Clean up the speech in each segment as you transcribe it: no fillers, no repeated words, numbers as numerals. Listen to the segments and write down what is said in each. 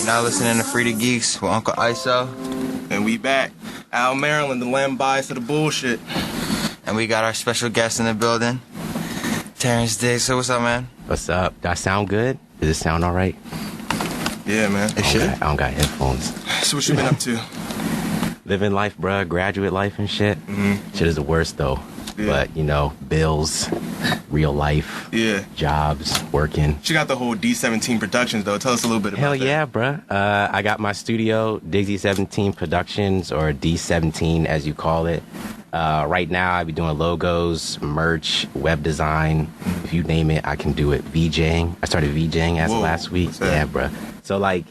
Now listening to Frieda Geeks with Uncle Iso. And we back. Al Maralen, the lamb bias of the bullshit. And we got our special guest in the building, Terrance Diggs. So what's up, man? What's up? Do I sound good? Does it sound all right? Yeah, man. I don't got headphones. So what you been up to? Living life, bruh. Graduate life and shit. Mm-hmm. Shit is the worst, though. Yeah. But, you know, bills, real life, jobs, working. You got the whole D17 Productions, though. Tell us a little bit about that. Hell yeah, bruh. I got my studio, D17 Productions, or D17 as you call it. Right now, I be doing logos, merch, web design. If you name it, I can do it. VJing. I started VJing as of last week. Yeah, bruh. So, like,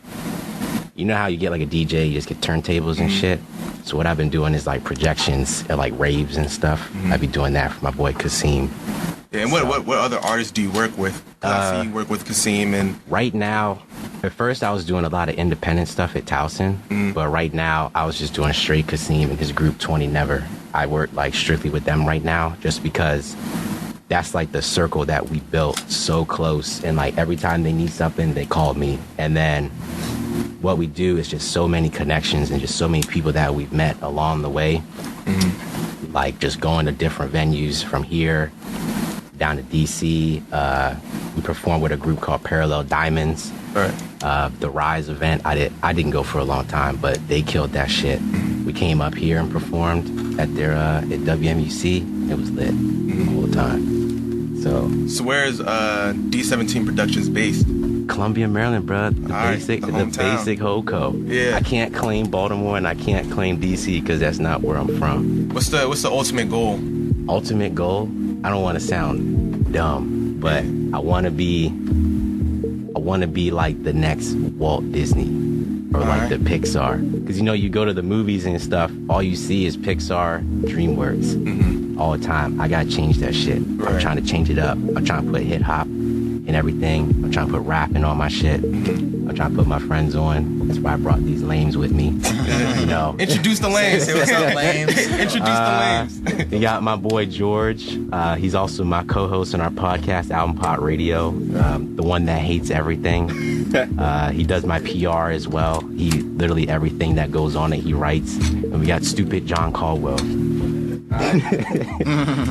you know how you get like a DJ, you just get turntables and shit? So what I've been doing is like projections at like raves and stuff. I be doing that for my boy Kasim. Yeah, and what other artists do you work with? I see you work with Kasim and... Right now, at first I was doing a lot of independent stuff at Towson, but right now I was just doing straight Kasim and his group 20 Never. I work like strictly with them right now just because that's like the circle that we built so close, and like every time they need something, they call me. And then what we do is just so many connections and just so many people that we've met along the way. Like just going to different venues from here down to DC. We performed with a group called Parallel Diamonds. Right. The Rise event, I didn't go for a long time, but they killed that shit. We came up here and performed at their at WMUC. It was lit all the time. So where is D17 Productions based? Columbia, Maryland, bro. The basic HoCo. Yeah. I can't claim Baltimore and I can't claim DC because that's not where I'm from. What's the ultimate goal? Ultimate goal? I don't want to sound dumb, but I want to be like the next Walt Disney or like the Pixar. Because you know, you go to the movies and stuff, all you see is Pixar, DreamWorks all the time. I gotta change that shit. I'm trying to change it up. I'm trying to put hip hop and everything. I'm trying to put rapping on my shit. I'm trying to put my friends on. That's why I brought these lames with me. You know. Introduce the lames. What's up, lames? Introduce the lames. You got my boy George. He's also my co-host on our podcast, Album Pot Radio. The one that hates everything. He does my PR as well. He literally everything that goes on it, he writes. And we got stupid John Caldwell.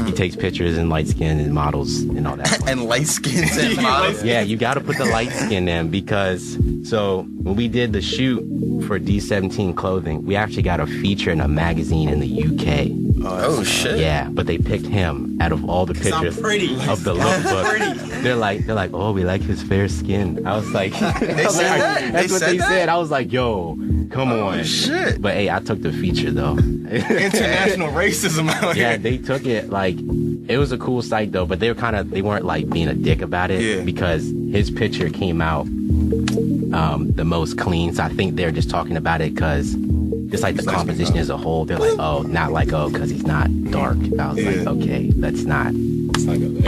He takes pictures and light skin and models and all that. And light skins and models? Yeah, you got to put the light skin in because, so when we did the shoot for D17 clothing, we actually got a feature in a magazine in the UK. Oh shit! Yeah, but they picked him out of all the pictures of the lookbook. They're like, oh, we like his fair skin. I was like, that's what they said. I was like, yo, come on. Shit! But hey, I took the feature though. International racism out here. Yeah, they took it like it was a cool sight though, but they weren't like being a dick about it because his picture came out the most clean. So I think they're just talking about it because. Just like the composition as a whole, they're like, oh, not like, oh, because he's not dark. I was like, okay, let's not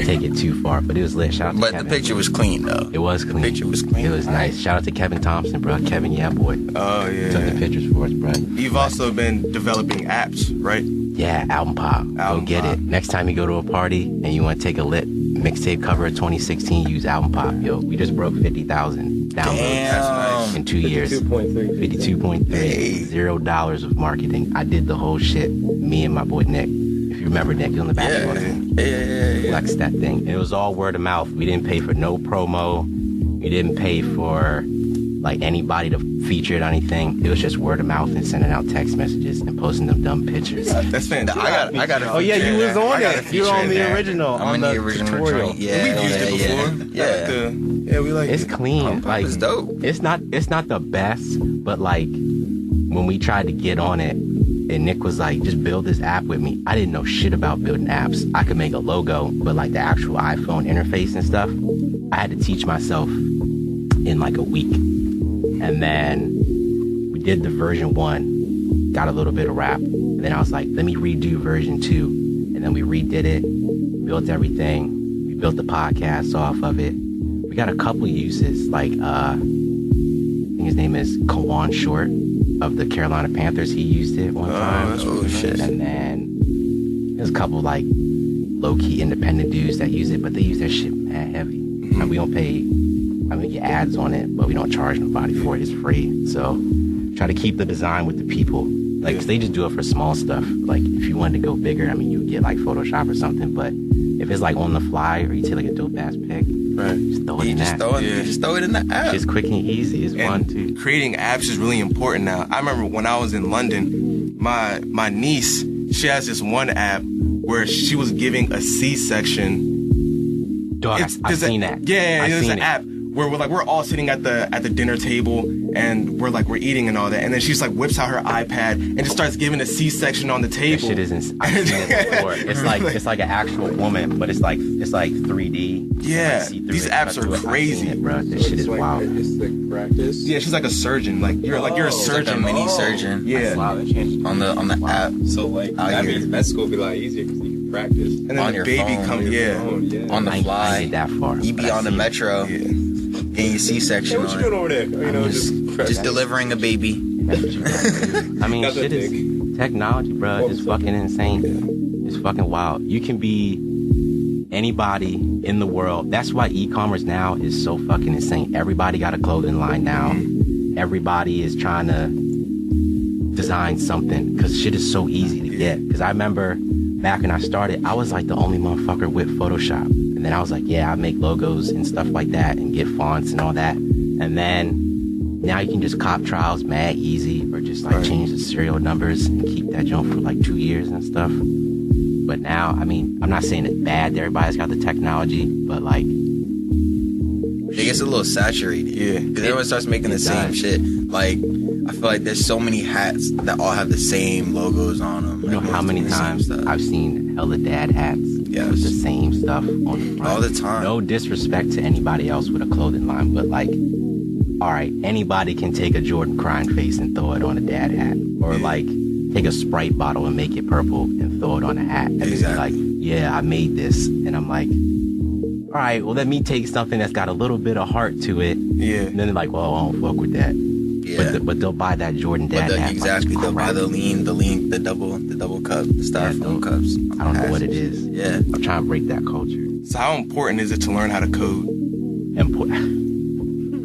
take it too far. But it was lit. Shout out to Kevin. But the picture was clean, though. It was clean. The picture was clean. It was nice. Shout out to Kevin Thompson, bro. Kevin, yeah, boy. Oh, yeah. Took the pictures for us, bro. You've also been developing apps, right? Yeah, Album Pop. Go get it. Next time you go to a party and you want to take a lit mixtape cover of 2016, use Album Pop. Yo, we just broke 50,000 downloads in 2 years. 52.3. $0 of marketing. I did the whole shit. Me and my boy Nick. If you remember Nick, he was on the basketball team. Yeah. Flexed that thing. And it was all word of mouth. We didn't pay for no promo. You didn't pay for like anybody to feature it on anything. It was just word of mouth and sending out text messages and posting them dumb pictures. That's fantastic. I got. Oh yeah, you was on it. You were on the original. I'm on in the original tutorial. joint. Yeah, We've used it before. Yeah. We like It's it. clean. Like It's dope. It's not the best, but like when we tried to get on it and Nick was like, just build this app with me. I didn't know shit about building apps. I could make a logo, but like the actual iPhone interface and stuff, I had to teach myself in like a week. And then we did the version 1, got a little bit of rap. And then I was like, let me redo version 2. And then we redid it, built everything. We built the podcast off of it. We got a couple uses, like I think his name is Kawan Short of the Carolina Panthers. He used it one time. That's really shit. And then there's a couple like low-key independent dudes that use it, but they use their shit mad heavy. And we don't pay, we get ads on it, but we don't charge nobody for it. It's free. So try to keep the design with the people. Like, 'cause they just do it for small stuff. Like, if you wanted to go bigger, you would get like Photoshop or something. But if it's like on the fly or you take like a dope-ass pic, Right. just throw it in that. You just throw it in the app. It's quick and easy. It's And fun too. creating apps is really important now. I remember when I was in London, my niece, she has this one app where she was giving a C-section. Dog, I've seen that. Yeah, I've there's seen an it. app where we're all sitting at the dinner table and we're eating and all that, and then she just whips out her iPad and just starts giving a C-section on the That table. shit isn't. I've seen it before. It's like an actual woman, but it's like 3D. Yeah, Like, see-through these it, apps cut are through it. I've seen crazy. it, bro. This shit is wild. It's like practice. Yeah, she's like a surgeon. You're a It's like surgeon. a mini surgeon. Yeah. Wow, that changed. On the app. So like Out that here. means med school will be a lot easier because you can practice. And then On the your baby phone, comes. on Yeah. Yeah. On the I ain't fly. get that far. You be but I on the seen it. metro. Yeah. Getting your C-section What you on. doing over there? You know, Just delivering a baby. That's what you gotta do. I mean, Got the shit is technology, bro. It's fucking insane. It's fucking wild. You can be anybody in the world. That's why e-commerce now is so fucking insane. Everybody got a clothing line now. Everybody is trying to design something because shit is so easy to get. Because I remember back when I started, I was like the only motherfucker with Photoshop. And then I was like, yeah, I make logos and stuff like that and get fonts and all that. And then now you can just cop trials mad easy or just change the serial numbers and keep that junk for 2 years and stuff. But now, I'm not saying it's bad that everybody's got the technology, but It gets a little saturated. Yeah. Because everyone starts making the same does. shit. I feel like there's so many hats that all have the same logos on them. you know how many times I've seen hella dad hats Yes. with the same stuff on the front. All the time. No disrespect to anybody else with a clothing line, but all right, anybody can take a Jordan crying face and throw it on a dad hat. Or take a Sprite bottle and make it purple and throw it on a hat. And Exactly. be like, yeah, I made this. And I'm like, all right, well, let me take something that's got a little bit of heart to it. Yeah. And then they're like, well, I don't fuck with that. Yeah. But they'll buy that Jordan dad hat. Exactly. They'll buy the double cup, the styrofoam cups. I don't know what it is. Yeah. I'm trying to break that culture. So how important is it to learn how to code?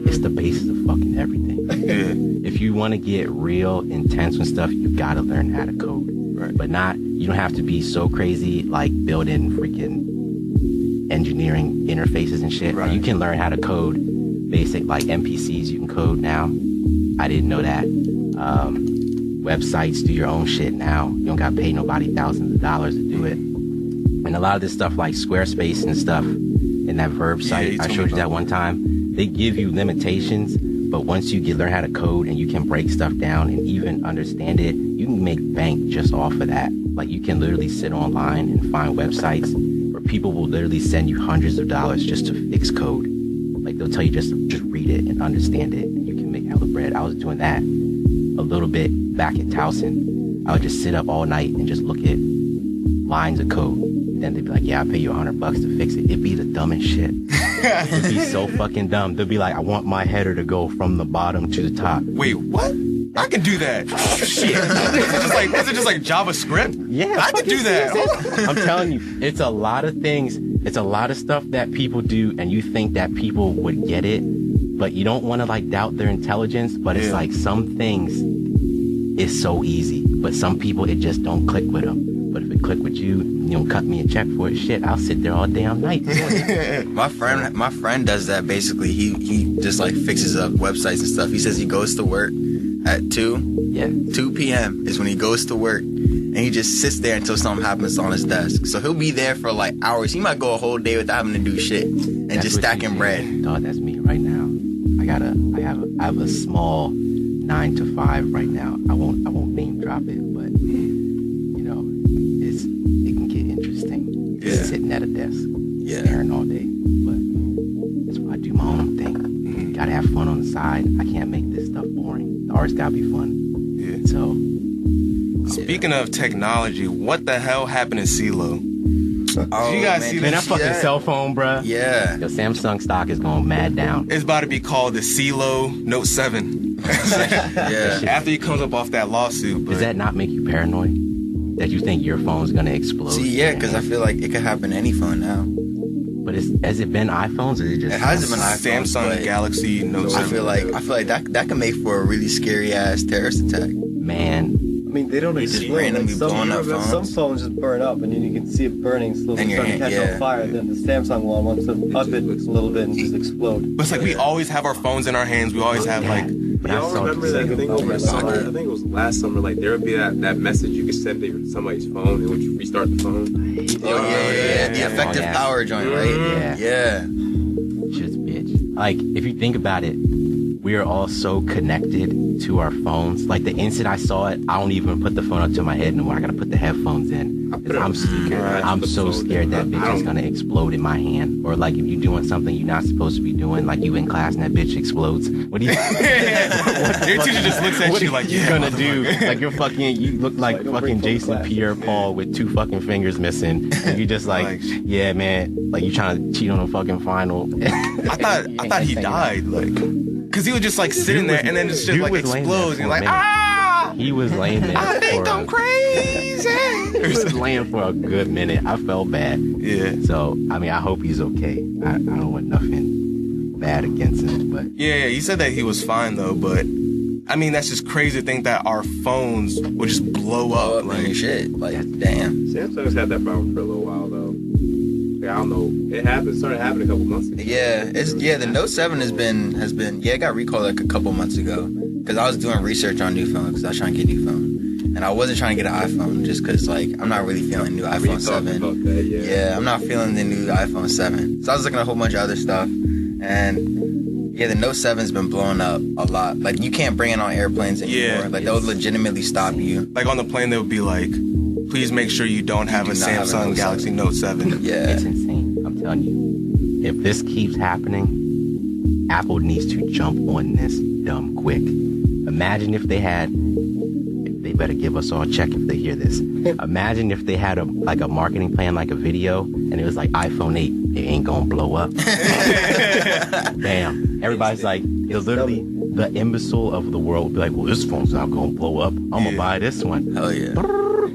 It's the basis of fucking everything. Yeah. If you want to get real intense and stuff, you gotta learn how to code. Right. But you don't have to be so crazy like building freaking engineering interfaces and shit. Right. You can learn how to code basic NPCs. You can code now. I didn't know that. Websites, do your own shit now. You don't gotta pay nobody thousands of dollars to do it. And a lot of this stuff like Squarespace and stuff in that Verb site, I showed you that one time. They give you limitations, but once you learn how to code and you can break stuff down and even understand it, you can make bank just off of that. You can literally sit online and find websites where people will literally send you hundreds of dollars just to fix code. They'll tell you just read it and understand it, and you can make hella bread. I was doing that a little bit back at Towson. I would just sit up all night and just look at lines of code. Then they'd be like, yeah, I'll pay you $100 to fix it. It'd be the dumbest shit. It'd be so fucking dumb. They'll be like, I want my header to go from the bottom to the top. Wait, what? I can do that. Shit. Is it just JavaScript? Yeah, I can do that. I'm telling you, it's a lot of things. It's a lot of stuff that people do, and you think that people would get it, but you don't want to doubt their intelligence. But it's some things, it's so easy, but some people it just don't click with them. But if it click with you, you don't cut me a check for it. Shit, I'll sit there all damn night. My friend does that basically. He just like fixes up websites and stuff. He says he goes to work at 2 p.m. is when he goes to work, and he just sits there until something happens on his desk. So he'll be there for like hours. He might go a whole day without having to do shit and That's just stacking bread. Dog, that's me right now. I have a small 9 to 5 right now. I won't name drop it, but you know, it can get interesting. Just sitting at a desk, staring all day. But that's why I do my own thing. Gotta have fun on the side. I can't make this stuff boring. The art's gotta be fun. Yeah. So Speaking of technology, what the hell happened to CeeLo? Oh, you guys see man, that that fucking cell phone, bruh. Yeah. Your Samsung stock is going mad down. It's about to be called the CeeLo Note 7. Yeah. After he comes up off that lawsuit. But Does that not make you paranoid? That you think your phone's gonna explode? See, yeah, because I feel like it could happen to any phone now. But has it been iPhones or is it just? It hasn't been iPhones, Samsung but Galaxy Note 7. I feel like that can make for a really scary ass terrorist attack. Man, I mean, they don't just explode. randomly blowing up Some phones. phones just burn up, and then you can see it burning slowly, In your starting to hand, catch yeah. on fire. Then the Samsung one wants to up it a little bit and just explode. But it's like we always have our phones in our hands. We always have like. when I Y'all saw remember this that thing over the summer? pocket. I think it was last summer. Like there would be that message you could send to somebody's phone, and when you restart the phone, Oh yeah. The effective long-ass- power joint, right? Yeah. Just bitch. Like, if you think about it, we are all so connected to our phones. Like, the instant I saw it, I don't even put the phone up to my head anymore. I gotta put the headphones in. I put it on I'm speaker. I'm so scared that bitch is gonna explode in my hand. Or, like, if you're doing something you're not supposed to be doing, like you in class and that bitch explodes. What do you... Your teacher just looks at What you are like, you yeah, gonna do? Like, you look like Don't fucking bring Jason class. Pierre-Paul with 2 fucking fingers missing. And you just like, yeah, man, like you trying to cheat on a fucking final. I thought he died, like, cause he was just like sitting there, and then it's just Dude like was laying there explodes, for and a like, minute. ah! He was laying there. I think for I'm crazy. He was laying for a good minute. I felt bad. Yeah. So, I mean, I hope he's okay. I don't want nothing bad against him, but Yeah, he said that he was fine though, but I mean that's just crazy to think that our phones would just blow up. Like Like, shit. Like damn. Samsung's had that problem for a little while though. Like, I don't know. It started happening a couple months ago. Yeah, the Note 7 has been it got recalled like a couple months ago because I was doing research on new phones because I was trying to get a new phone and I wasn't trying to get an iPhone just because like I'm not really feeling the new We iPhone talked 7. about that, Yeah, I'm not feeling the new iPhone 7. So I was looking at a whole bunch of other stuff and yeah, the Note 7's been blowing up a lot. Like you can't bring it on airplanes anymore. Yeah, like they'll legitimately stop you. like on the plane they would be like, please make sure you don't have a do not have a Samsung Note Galaxy 7. Note 7. Yeah. it's insane. I'm telling you. If this keeps happening, Apple needs to jump on this dumb quick. Imagine if they had... They better give us all a check if they hear this. Imagine if they had a marketing plan, like a video, and it was like iPhone 8. It ain't gonna blow up. Bam. Everybody's like, it'll literally, the imbecile of the world will be like, well, this phone's not gonna blow up. I'm gonna buy this one. Hell yeah.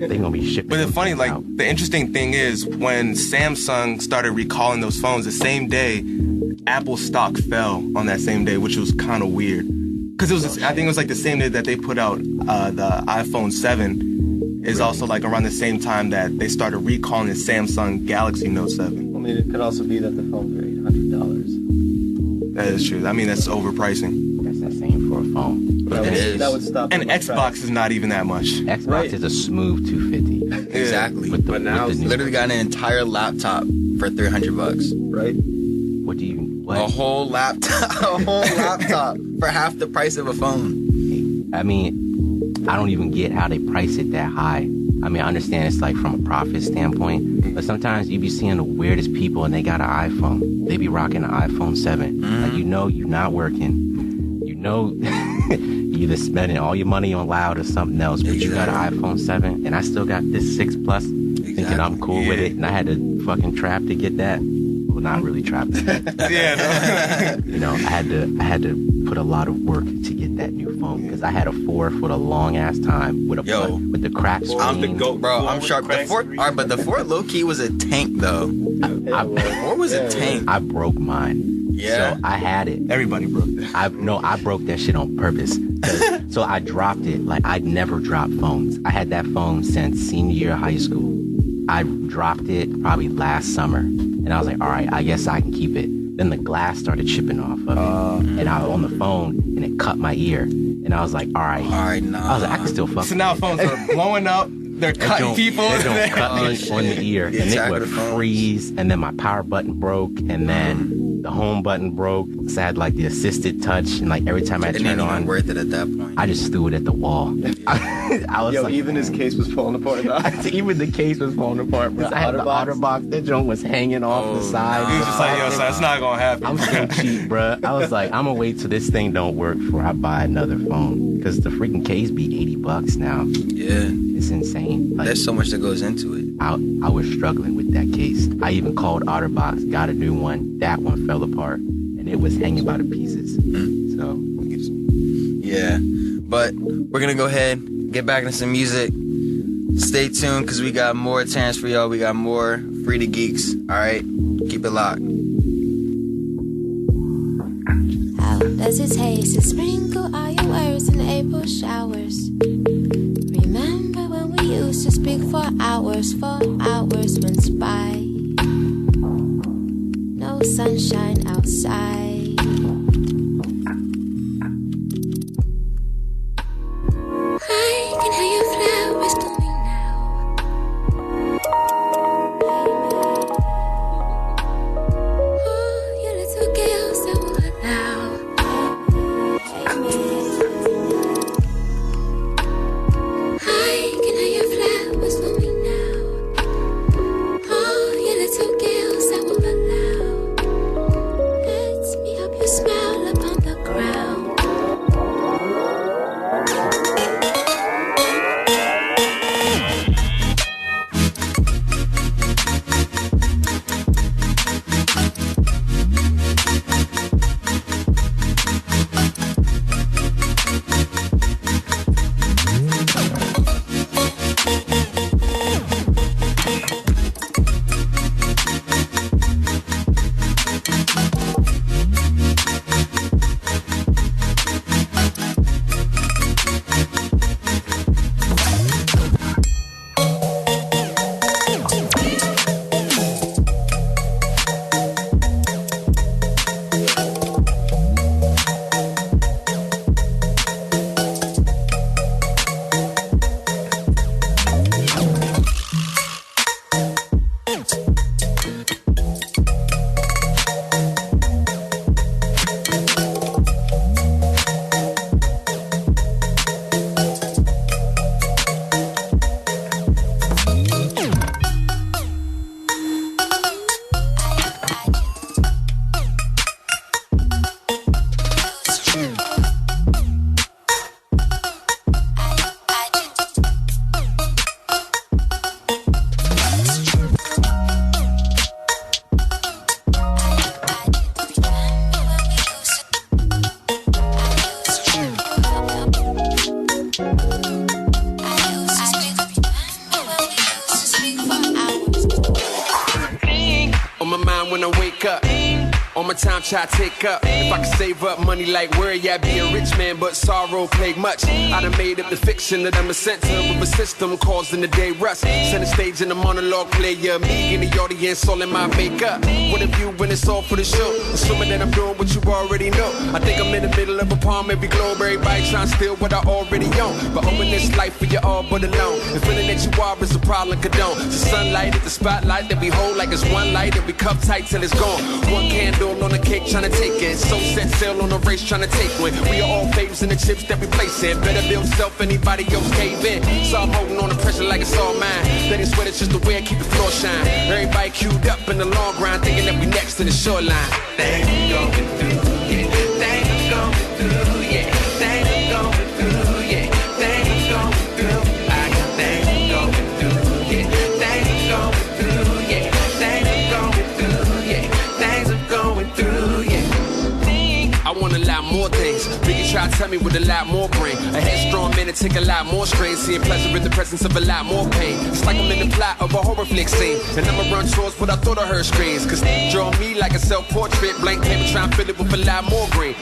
They gonna be shipping. But the those funny, things like, out. the interesting thing is when Samsung started recalling those phones, the same day, Apple stock fell on that same day, which was kind of weird. Because it was, I think it was like the same day that they put out the iPhone 7 is also like around the same time that they started recalling the Samsung Galaxy Note 7. I mean, it could also be that the phones are $800. That is true. I mean, that's overpricing. That's insane for a phone. That would stop. And them from Xbox is not even that much. Xbox Right. is a smooth 250. Exactly. With the, But now with the new, Literally got an entire laptop for $300. right? what do you what? A whole laptop for half the price of a phone. I mean, I don't even get how they price it that high. I mean, I understand it's like from a profit standpoint, but sometimes you be seeing the weirdest people and they got an iPhone. They be rocking an iPhone 7. Like, you know you're not working. You know you either spending all your money on loud or something else, but you got an iPhone 7 and I still got this 6 Plus thinking I'm cool with it, and I had to fucking trap to get that. Well, not really trap to get that. Yeah, You know, I had to put a lot of work to get that new phone because I had a 4 for a long ass time with with the crack screen. I'm the goat, bro. I'm sharp. The 4, alright, but the 4 low key was a tank though. The 4 was a tank. I broke mine. Yeah. So I had it. everybody broke that. I broke that shit on purpose. So I dropped it. Like, I'd never dropped phones. I had that phone since senior year of high school. I dropped it probably last summer. And I was like, all right, I guess I can keep it. Then the glass started chipping off of it. And I was on the phone, and it cut my ear. And I was like, all right, nah. I was like, I can still fuck. So now phones are blowing up. They're cutting people. They don't cut me on the ear. And it would freeze. And then my power button broke. And then the home button broke. So I had like the assisted touch. And like every time I turned it on, worth it at that point. I just threw it at the wall. I was like, even his case was falling apart. Even the case was falling apart, bro. I had the OtterBox. That joint was hanging off the side. He was just like, yo, son, it's not gonna happen. I'm so cheap, bro. I was like, I'm gonna wait till this thing don't work before I buy another phone. Because the freaking case be $80 now. Yeah. It's insane. Like, there's so much that goes into it. I was struggling with that case. I even called OtterBox, got a new one. That one fell apart. And it was hanging by the pieces. So. Yeah. But we're gonna go ahead, get back into some music. Stay tuned, because we got more Terrance for y'all. We got more Frieda Geeks. Alright? Keep it locked. How does it taste to sprinkle all your words in April showers? Remember when we used to speak for hours went by. No sunshine outside. I can hear your flowers blooming now. Oh, your little girls that will allow. I can hear your flowers blooming now. Oh, your little girls that will allow. Let me help you smile upon the ground. Try to take up. If I could save up money like where yeah, be a rich man, but sorrow plague much. I done made up the fiction that I'm a center of a system causing the day rust. Center stage in the monologue player, me in the audience, all in my makeup. What if you when it's all for the show? Assuming that I'm doing what you already know. I think I'm in the middle of a palm, every globe, everybody trying to steal what I already own. But owning this life for you all but alone. And feeling that you are is a problem condone. The sunlight at the spotlight that we hold like it's one light and we cuff tight till it's gone. One candle on a cake trying to take it. So set sail on a race trying to take one. We are all faves in the chips that we place in. Better build self, anybody else cave in. So I'm holding on the pressure like it's all mine. Let it sweat, it's just the way I keep the floor shine. Everybody queued up in the long grind, thinking that we next to the shoreline. Things we going through, yeah. Things we going through, yeah. Things we going through, yeah. Things we going through. I got things we going through, yeah. Things we going through, yeah. Things we going through, yeah. Things I'm going through, yeah. I wanna allow more things. Biggie try to tell me what a lot more bring. A headstrong man to take a lot more strain. Seeing pleasure in the presence of a lot more pain. It's like I'm in the plot of a horror flick scene. And I'ma run towards what I thought I heard screams. Cause they draw me like a self-portrait. Blank paper trying to fill it with a lot more green.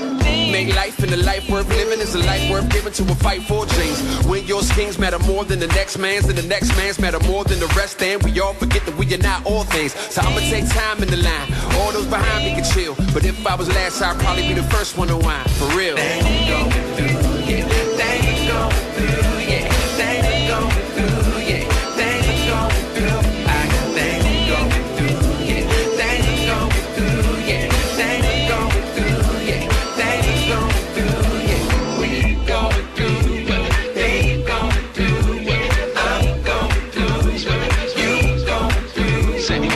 Make life and a life worth living is a life worth giving to a fight for dreams. When your schemes matter more than the next man's, and the next man's matter more than the rest, and we all forget that we are not all things. So I'ma take time in the line. All those behind me can chill. But if I was last, I'd probably be the first one to whine. For real. Things we going through, yeah. Things we going through, yeah. Things we going through, yeah. Things we going through. I got things we going through, yeah. Things we going through, yeah. Things we going through, yeah. Things we going through, yeah. We going through, but they going through, what I'm going through, what you going through, say we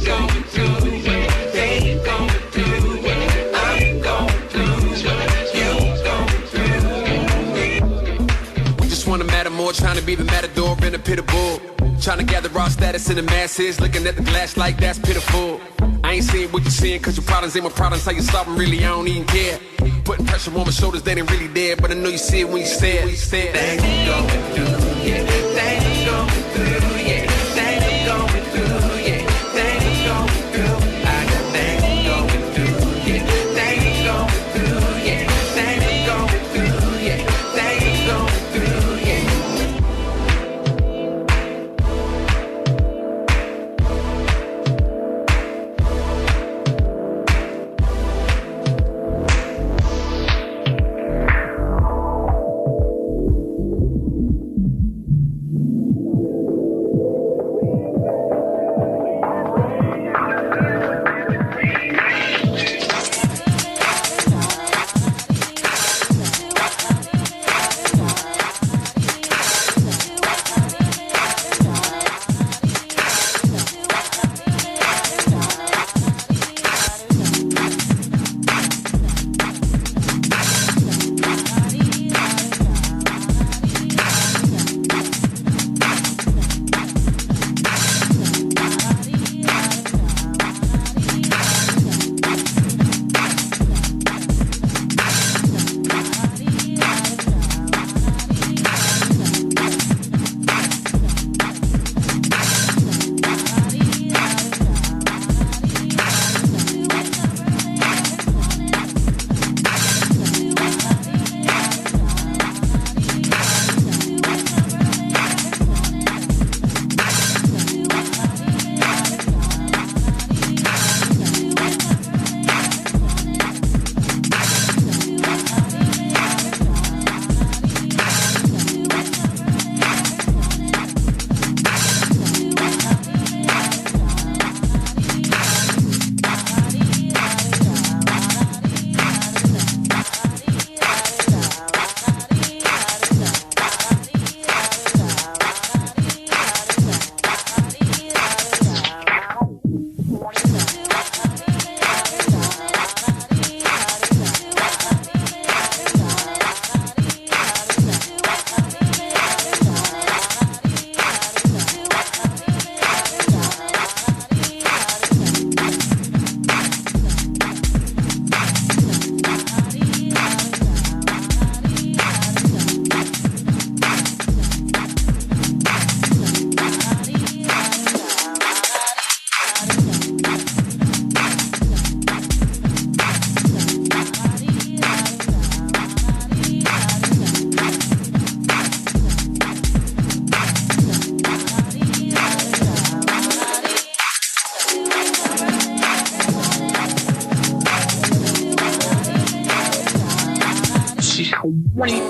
going through, but they going through, what I'm going through, what you going through. We just wanna matter more, trying to be the matador in a pit of bull. Trying to gather raw status in the masses, looking at the glass like that's pitiful. I ain't seeing what you're seeing, cause your problems ain't my problems. How you stop them, really, I don't even care. Putting pressure on my shoulders, they ain't really there. But I know you see it when you say it. Things we going through, yeah. Things we going through, yeah. Things we going through, yeah. Things we going through. I got things we going through, yeah. Things we going through, yeah. Things we going through, yeah. Things we going through, yeah.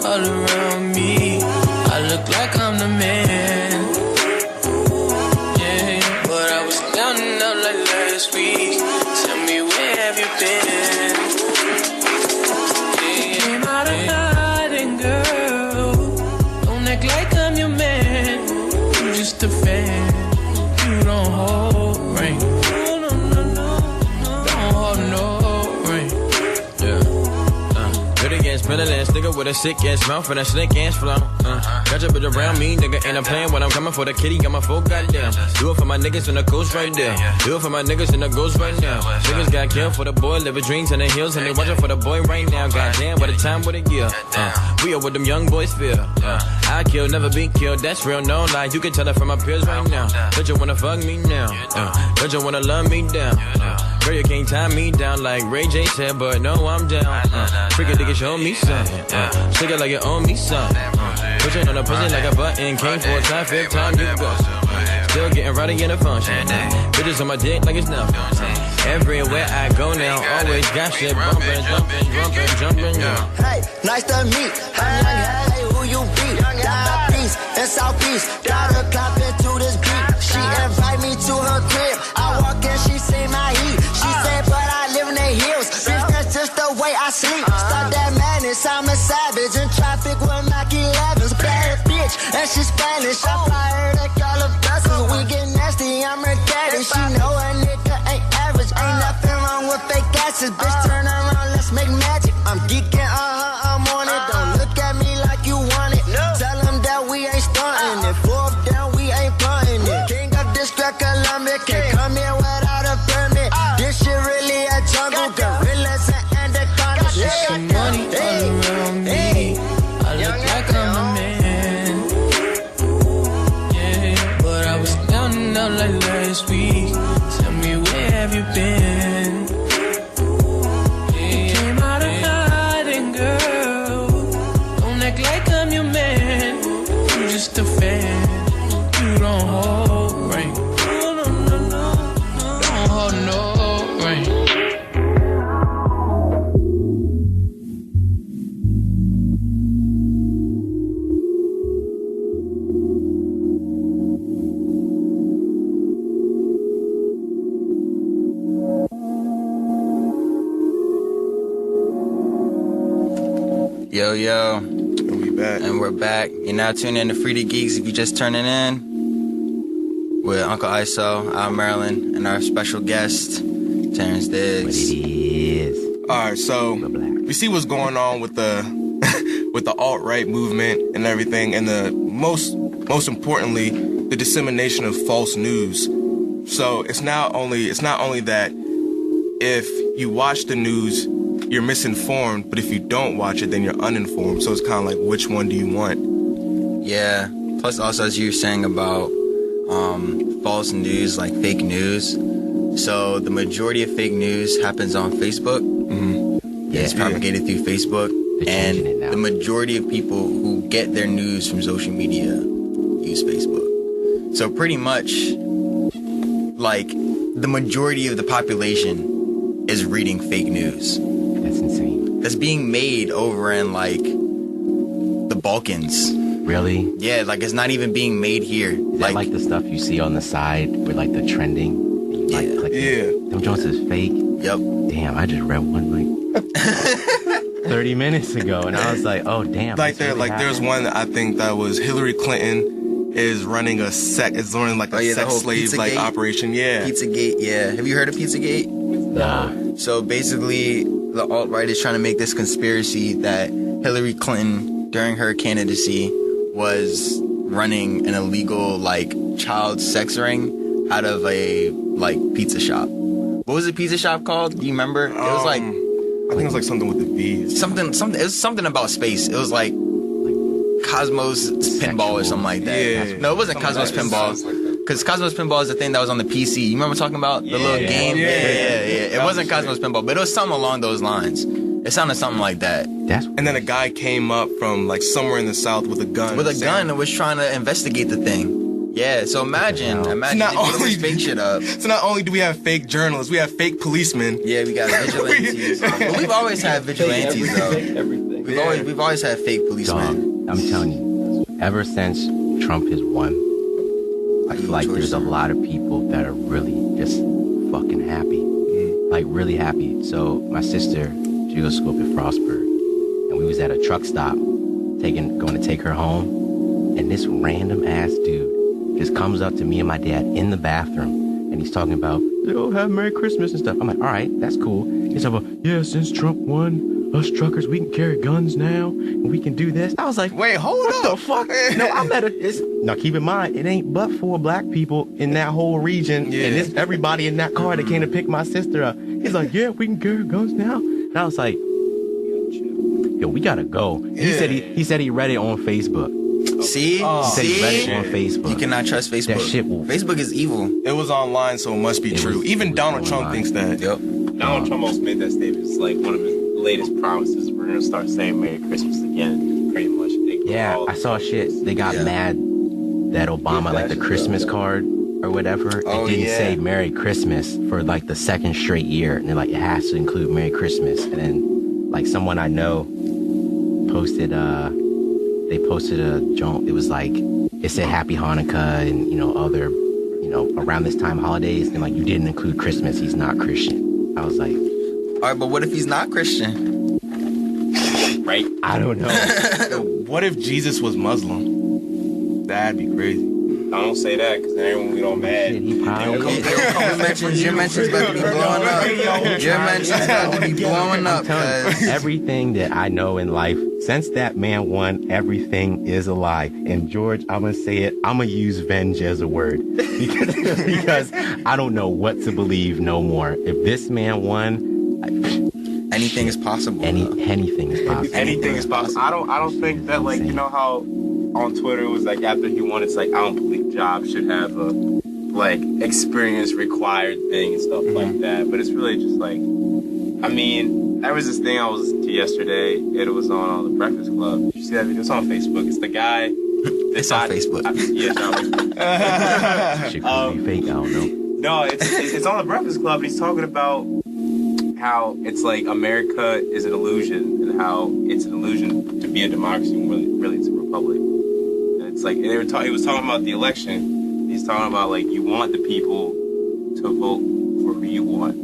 All around me, I look like I'm the man. Yeah, but I was down and out like last week. Tell me, where have you been? Yeah, came out of hiding, girl. Don't act like I'm your man. You just a fan. You don't hold ring. No, don't hold no ring. Yeah, good against finna nigga with a sick ass mouth and a slick ass flow. Got your bitch around me, nigga, and I'm playing when I'm coming for the kitty. Got my full goddamn. Do it for my niggas in the coast right there. Do it for my niggas in the ghost right now. Niggas got killed for the boy, living dreams in the hills, and they watching for the boy right now. Goddamn, what a time, what a year. We are what them young boys feel. I kill, never be killed. That's real, no lie. You can tell that from my peers right now. Don't you wanna fuck me now? Don't you wanna love me down? Girl, you can't tie me down like Ray J said, but no, I'm down. Freaking nigga, show me something. Stick it like you owe me something. Push it on the pussy like a button. Came for a time, fifth time you go. Still getting rowdy in the function. Bitches on my dick like it's nothing. Everywhere I go now, always got shit bumping, jumping, yeah. Hey, nice to meet. I'm young, hey, who you be? Down East and Southeast. Got her clapping to this beat. She invite me to her crib. I walk in, she see my heat. She said, but I live in the hills. Bitch, that's just the way I sleep. Stop that madness, I'm a savage. In traffic with Mac 11s. Bad bitch, and she Spanish. I fly her to call her blessings. We get nasty, I'm her daddy. She know a nigga ain't average. Ain't nothing wrong with fake asses. Bitch, turn around, let's make magic. I'm geeking on her, I'm on it. Don't look at me like you want it. Tell them that we ain't stunting it. Fourth down, we ain't punting it. King of District Columbia, can't come here without a permit. This shit really a jungle. Gorillas and anacondas. Some money all around me. I look like I'm the man. Yeah, but I was down and out like last week. Tell me, where have you been? You came out of hiding, girl. Don't act like I'm your man. I'm just a fan. You don't hold rank. No. Don't hold no rank. Yo. And we back. And we're back. You're now tuning in to Frieda Geeks if you're just turning in. With Uncle Iso, Al Maralen, and our special guest, Terrance Diggs. What it is. Alright, so we see what's going on with the with the alt-right movement and everything, and the most importantly, the dissemination of false news. So it's not only that if you watch the news, you're misinformed, but if you don't watch it, then you're uninformed. So it's kind of like, which one do you want? Yeah. Plus, also, as you were saying about false news, like fake news. So the majority of fake news happens on Facebook. Mm-hmm. Yeah, it's propagated through Facebook. And the majority of people who get their news from social media use Facebook. So pretty much, like, the majority of the population is reading fake news. That's insane. That's being made over in, like, the Balkans. Really? Yeah, like, it's not even being made here. Is that like the stuff you see on the side with, like, the trending? And you, like, click it? Them joints is fake? Yep. Damn, I just read one, like, 30 minutes ago, and I was like, oh, damn. Like, there's one, I think, that was Hillary Clinton is running a sex slave, like, operation. Yeah. Pizzagate, yeah. Have you heard of Pizzagate? Nah. So basically, the alt-right is trying to make this conspiracy that Hillary Clinton, during her candidacy, was running an illegal, like, child sex ring out of a, like, pizza shop. What was the pizza shop called? Do you remember? It was like, I think it was like something with the V. Something. It was something about space. It was like Cosmos Pinball or something like that. Yeah. No, it wasn't Cosmos Pinball. Because Cosmos Pinball is the thing that was on the PC. You remember talking about the little game? Yeah. It wasn't Cosmos Pinball, but it was something along those lines. It sounded something like that. And then a guy came up from like somewhere in the south with a gun. With a gun and was trying to investigate the thing. Yeah, so imagine not only fake shit up. So not only do we have fake journalists, we have fake policemen. Yeah, we got vigilantes. But we've always had vigilantes though. We've always had fake policemen. Dog, I'm telling you, ever since Trump has won, I feel like there's a lot of people that are really just fucking happy. Like really happy. So my sister, she goes to school up at Frostburg, and we was at a truck stop going to take her home, and this random ass dude just comes up to me and my dad in the bathroom, and he's talking about, oh, have Merry Christmas and stuff. I'm like, all right, that's cool. He's like, yeah, since Trump won, us truckers, we can carry guns now, and we can do this. I was like, wait, hold what up. the fuck? No, I'm at now keep in mind, it ain't but 4 black people in that whole region, and it's everybody in that car that came to pick my sister up. He's like, yeah, we can carry guns now. And I was like, yo, we gotta go. He said he read it on Facebook. See? He said he read it on Facebook. You cannot trust Facebook. That shit will... Facebook is evil. It was online, so it must be true. Even Donald Trump thinks that. Yep. Donald Trump also made that statement. It's like one of his latest promises. We're going to start saying Merry Christmas again, pretty much. Yeah, I saw shit. They got mad that Obama, like the Christmas card or whatever, it didn't say Merry Christmas for like the 2nd straight year. And they're like, it has to include Merry Christmas. And then like someone I know posted, they posted a joke. It was like, it said Happy Hanukkah and, you know, other, you know, around this time holidays. And like, you didn't include Christmas. He's not Christian. I was like, all right, but what if he's not Christian? Right? I don't know. What if Jesus was Muslim? That'd be crazy. Don't say that, because then everyone get all mad. Your mentions about to be blowing up. Your mentions about to be blowing up. Everything that I know in life, since that man won, everything is a lie. And George, I'm going to say it. I'm going to use venge as a word. Because I don't know what to believe no more. If this man won... anything is possible. Anything is possible. Anything is possible. I don't think that, like, you know how on Twitter it was like after he won, it's like, I don't believe jobs should have a like experience required thing and stuff like that. But it's really just like, I mean, there was this thing I was listening to yesterday. It was on The Breakfast Club. Did you see that video? It's on Facebook. It's the guy. It's on Facebook. Yeah, Shit could be fake. I don't know. No, it's on The Breakfast Club. And he's talking about how it's like America is an illusion and how it's an illusion to be a democracy when really it's a republic. And it's like he was talking about the election. He's talking about like you want the people to vote for who you want,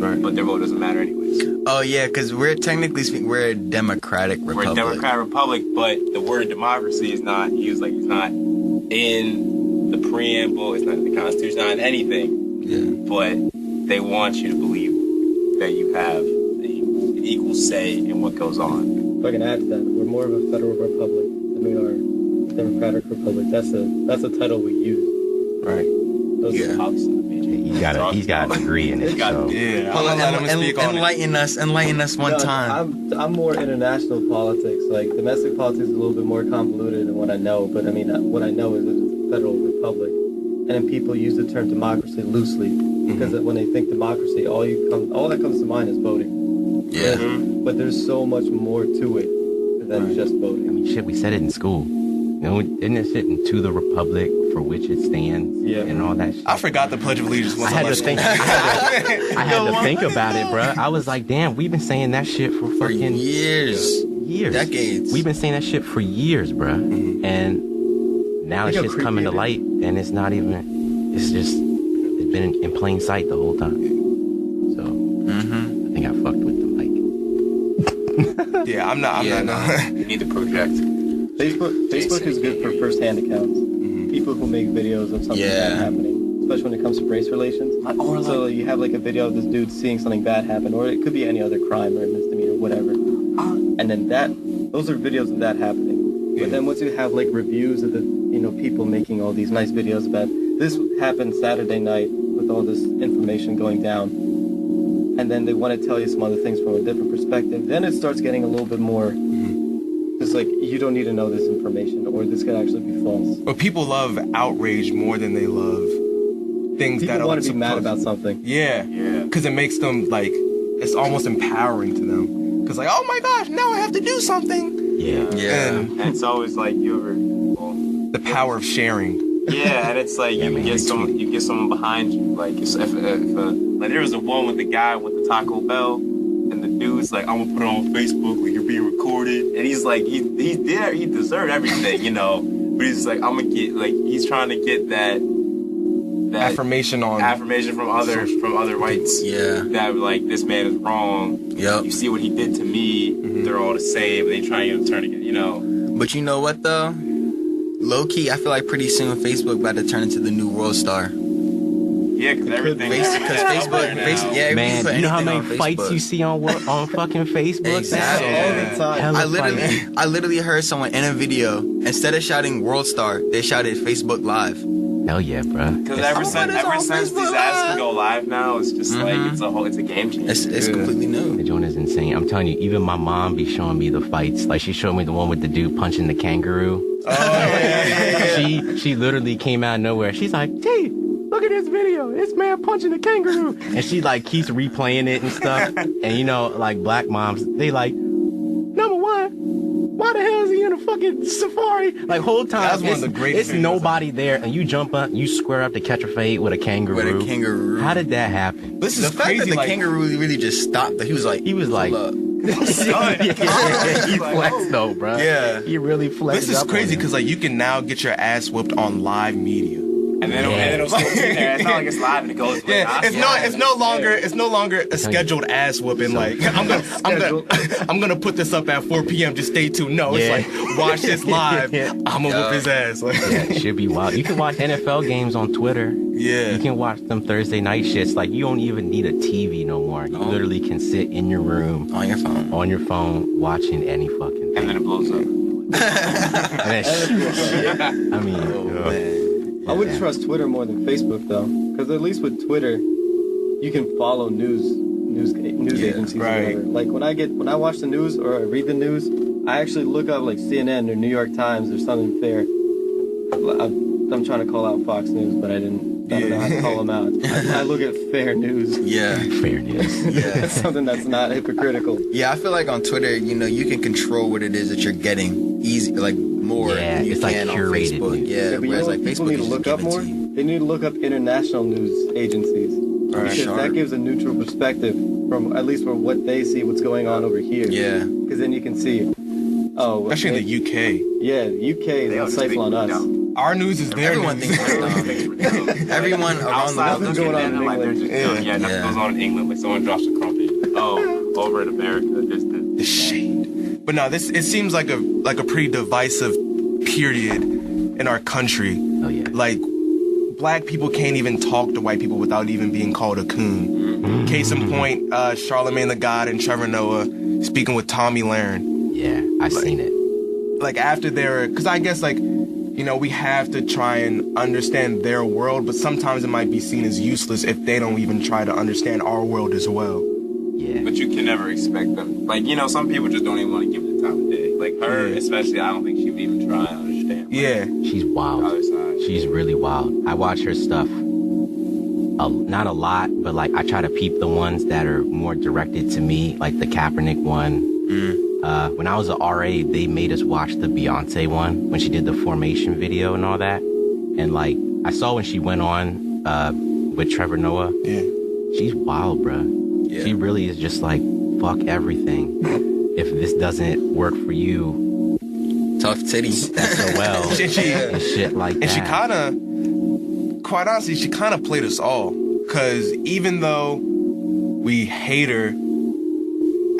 right? But their vote doesn't matter anyways. Oh yeah, because we're technically speaking, we're a democratic republic. We're a democratic republic, but the word democracy is not used, like it's not in the preamble, it's not in the Constitution, not in anything. Yeah. But they want you to believe that you have an equal say in what goes on. If I can add to that, we're more of a federal republic than we are a democratic republic. That's a title we use. Right. He's got a degree in it. So. Yeah. Enlighten us one time. I'm more international politics. Like domestic politics is a little bit more convoluted than what I know. But I mean, what I know is that it's a federal republic, and then people use the term democracy loosely because when they think democracy, all that comes to mind is voting. Yeah. But there's so much more to it than just voting. I mean, shit, we said it in school. You know, isn't it sitting to the republic for which it stands and all that shit? I forgot the Pledge of Allegiance once I had to think about it, bro. I was like, damn, we've been saying that shit for fucking years. Decades. We've been saying that shit for years, bro. And now it's just coming to light, and it's not even, it's been in plain sight the whole time. So, I think I fucked with the mic. Yeah, I'm not. You need to project. Facebook is good for first-hand accounts. People who make videos of something bad happening, especially when it comes to race relations. So you have like a video of this dude seeing something bad happen, or it could be any other crime or misdemeanor, whatever. And then those are videos of that happening. But then once you have like reviews of the people making all these nice videos about this happened Saturday night with all this information going down, and then they want to tell you some other things from a different perspective, then it starts getting a little bit more. It's like, you don't need to know this information, or this could actually be false. But people love outrage more than they love things that are want to be mad about something. Yeah. Because it makes them, like, it's almost empowering to them. Because, like, oh my gosh, now I have to do something. Yeah. And it's always like, the power of sharing. Yeah, and it's like, you get someone behind you. Like, if there was a one with the guy with the Taco Bell, and the dude's like, I'm gonna put it on Facebook, like you're being recorded. And he's like, he deserved everything, But he's like, I'm gonna get, like, he's trying to get that affirmation from other whites. Yeah. That like, this man is wrong. Yep. You see what he did to me. They're all the same. They trying to turn again, But you know what though? Low key, I feel like pretty soon Facebook about to turn into the new Worldstar. Yeah, because everything. Because Facebook, yeah, Man, you know how many on fights Facebook. you see on fucking Facebook? Exactly. All the time. Hella I literally heard someone in a video, instead of shouting Worldstar, they shouted Facebook Live. Hell yeah, bro. Because ever since these ads can go live now, it's just like it's a game changer. It's completely new. The joint is insane. I'm telling you, even my mom be showing me the fights. Like, she showed me the one with the dude punching the kangaroo. Oh, yeah. She literally came out of nowhere. She's like, T, look at this video. This man punching the kangaroo. And she like keeps replaying it and stuff. And you know, like black moms, they like, number one, why the hell is he in a fucking safari? Like, whole time, That's one of the greatest it's videos nobody there, and you jump up, you square up to catch a fade with a kangaroo. With a kangaroo. How did that happen? This The is fact crazy. that the like, kangaroo really just stopped. He was like, Like, "Hold up." he flexed though, bro. Yeah. He really flexed. this is up crazy on because like you can now get your ass whooped on live media. And then it'll still be there. It's not like it's live and it goes. Yeah, it's no longer a scheduled ass whooping. Like I'm gonna put this up at 4 p.m. Just stay tuned. No, it's like watch this live. I'm gonna whoop his ass. Like, Yeah, it should be wild. You can watch NFL games on Twitter. yeah. You can watch them Thursday night shits. Like, you don't even need a TV no more. You literally can sit in your room On your phone. watching any fucking thing. And then it blows up. I mean, I would trust Twitter more than Facebook though, because at least with Twitter, you can follow news agencies. Or right. whatever. Like when I watch the news or I read the news, I actually look up like CNN or New York Times or something fair. I'm trying to call out Fox News, but I don't know how to call them out. I look at fair news. Yeah. fairness. Yeah. Something that's not hypocritical. Yeah, I feel like on Twitter, you can control what it is that you're getting easy, like more Yeah, than you it's like can on curated Facebook. news. Yeah, but you whereas know like what people Facebook need to is look just up given more? to you. They need to look up international news agencies. Because Sure. that gives a neutral perspective from at least from what they see, what's going on over here. Yeah. Because then you can see, Especially in the UK. Yeah, the UK is insightful on us. Our news is their Everyone news. thinks everyone around the Outside world. looking going on at it in like they're England. just nothing goes on in England. Like someone drops a crumpet. Oh, over in America, there's The shade. But no, it seems like a pretty divisive period in our country. Oh yeah. Like, black people can't even talk to white people without even being called a coon. Case in point, Charlemagne the God and Trevor Noah speaking with Tommy Lahren. Yeah, I seen it. Like, after because I guess, like, we have to try and understand their world, but sometimes it might be seen as useless if they don't even try to understand our world as well. Yeah. But you can never expect them. Like, some people just don't even want to give it the time of day. Like her, especially, I don't think she would even try to understand. Yeah. She's The wild. other side. She's really wild. I watch her stuff. Not a lot, but like I try to peep the ones that are more directed to me, like the Kaepernick one. When I was a RA, they made us watch the Beyonce one when she did the Formation video and all that. And like I saw when she went on with Trevor Noah. Yeah. She's wild, bruh. Yeah. She really is just like, fuck everything. If this doesn't work for you, Tough titties. SOL And and shit like that. And she quite honestly, she kind of played us all. Because even though we hate her,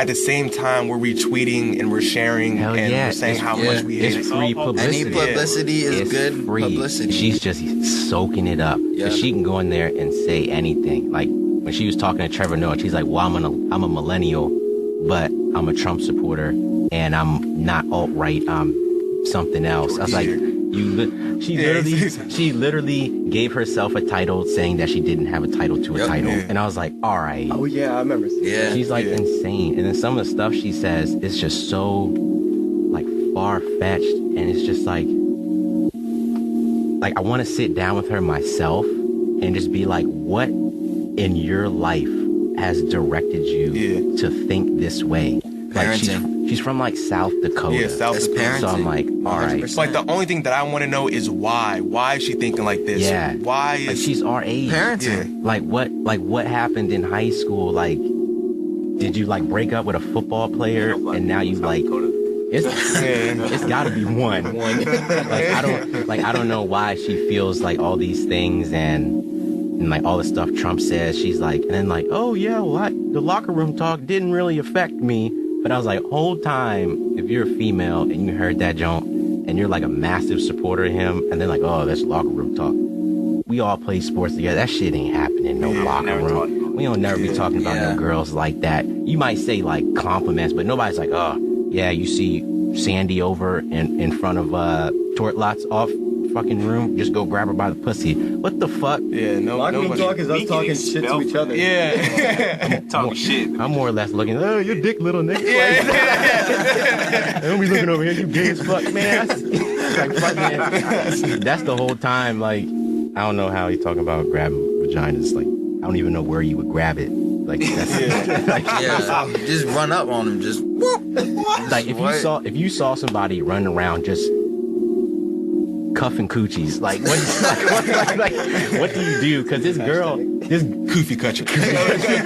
at the same time, we're retweeting and we're sharing Hell and yeah, we're saying it's- how much we hate It's her. free publicity. Any publicity is It's good free. publicity. She's just soaking it up. 'Cause Yeah. she can go in there and say anything. Like when she was talking to Trevor Noah, she's like, "Well, I'm a millennial, but I'm a Trump supporter, and I'm not alt-right. I'm something else." I was like, she literally gave herself a title saying that she didn't have a title to a title, and I was like, all right. Oh yeah, I remember seeing Yeah. She's like insane. And then some of the stuff she says is just so like far-fetched, and it's just like I want to sit down with her myself and just be like, what in your life has directed you to think this way? Like Parenting. she's from like South Dakota. Yeah, South That's Dakota. parenting. So I'm like, all right. 100%. Like, the only thing that I want to know is why. Why is she thinking like this? Yeah. Why is Like she's our age. Parenting. Like what happened in high school? Like, did you like break up with a football player and now you like it's gotta be one. I don't know why she feels like all these things and like all the stuff Trump says. She's like, and then like, oh yeah, well the locker room talk didn't really affect me. But I was like, whole time, if you're a female and you heard that joke and you're like a massive supporter of him, and then like, oh, that's locker room talk. we all play sports together. That shit ain't happening in no locker room. We don't never be talking about no girls like that. You might say like compliments, but nobody's like, oh yeah, you see Sandy over in front of Tortlots off fucking room, just go grab her by the pussy. What the fuck? Yeah, no. Locker room talk is us talking shit to each other. Yeah. Talking shit. I'm more or less looking, oh, your dick little nigga. Don't be looking over here, you gay as fuck, man. Like, fuck, man. That's the whole time, like, I don't know how he's talking about grabbing vaginas. Like, I don't even know where you would grab it. Like, that's like, just run up on him, just whoop. Like, if you saw somebody running around just cuffing coochies, like what do you do? Because this Koofy coochie.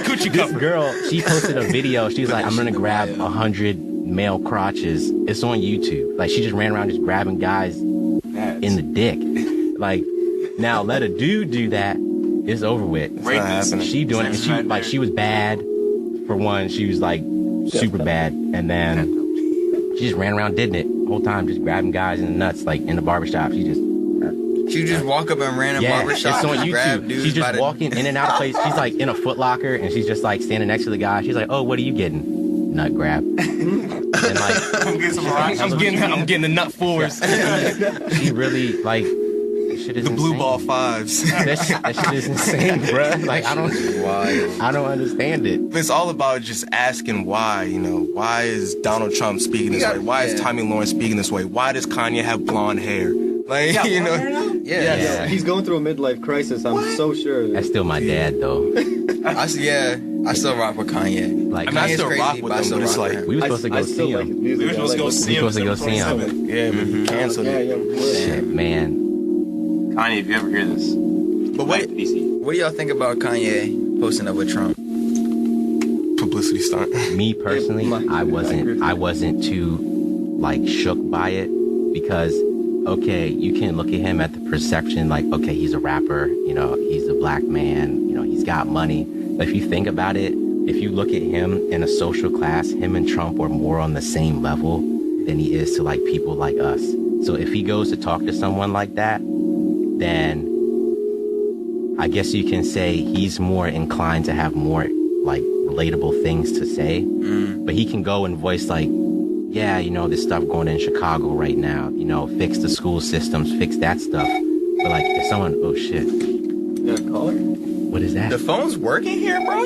Coochie this girl, she posted a video. She was like, I'm gonna grab 100 male crotches. It's on YouTube. Like, she just ran around just grabbing guys in the dick. Like, now let a dude do that, it's over with. She doing it, and she was bad. For one, she was like super bad, and then she just ran around did it the whole time, just grabbing guys in the nuts, like in the barbershop. She just walk up and random barbershop. It's on YouTube. She's just walking in and out of place. She's like in a Foot Locker, and she's just like standing next to the guy. She's like, "Oh, what are you getting? Nut grab." And like, I'm getting the nut fours. She really like. Shit is the blue insane. ball fives. That shit is insane, bruh. Like, I don't understand it. It's all about just asking why, you know. Why is Donald Trump speaking this way? Why is Tommy Lawrence speaking this way? Why does Kanye have blonde hair? Like, you know. Yeah. He's going through a midlife crisis, I'm so sure. That's still my dad, though. I still rock with Kanye. Like, I still rock with him, but it's like, we were supposed to go see him. We were supposed to go see him. Yeah, but we canceled it. Shit, man. Kanye, if you ever hear this, but what do y'all think about Kanye posting up with Trump? Publicity stunt. Me personally, I wasn't too like shook by it, because okay, you can look at him at the perception like, okay, he's a rapper, you know, he's a black man, you know, he's got money. But if you think about it, if you look at him in a social class, him and Trump are more on the same level than he is to like people like us. So if he goes to talk to someone like that, then I guess you can say he's more inclined to have more like relatable things to say. But he can go and voice like, yeah, you know, this stuff going on in Chicago right now, you know, fix the school systems, fix that stuff. But like, if someone, oh shit. You got a caller? What is that? The phone's working here, bro?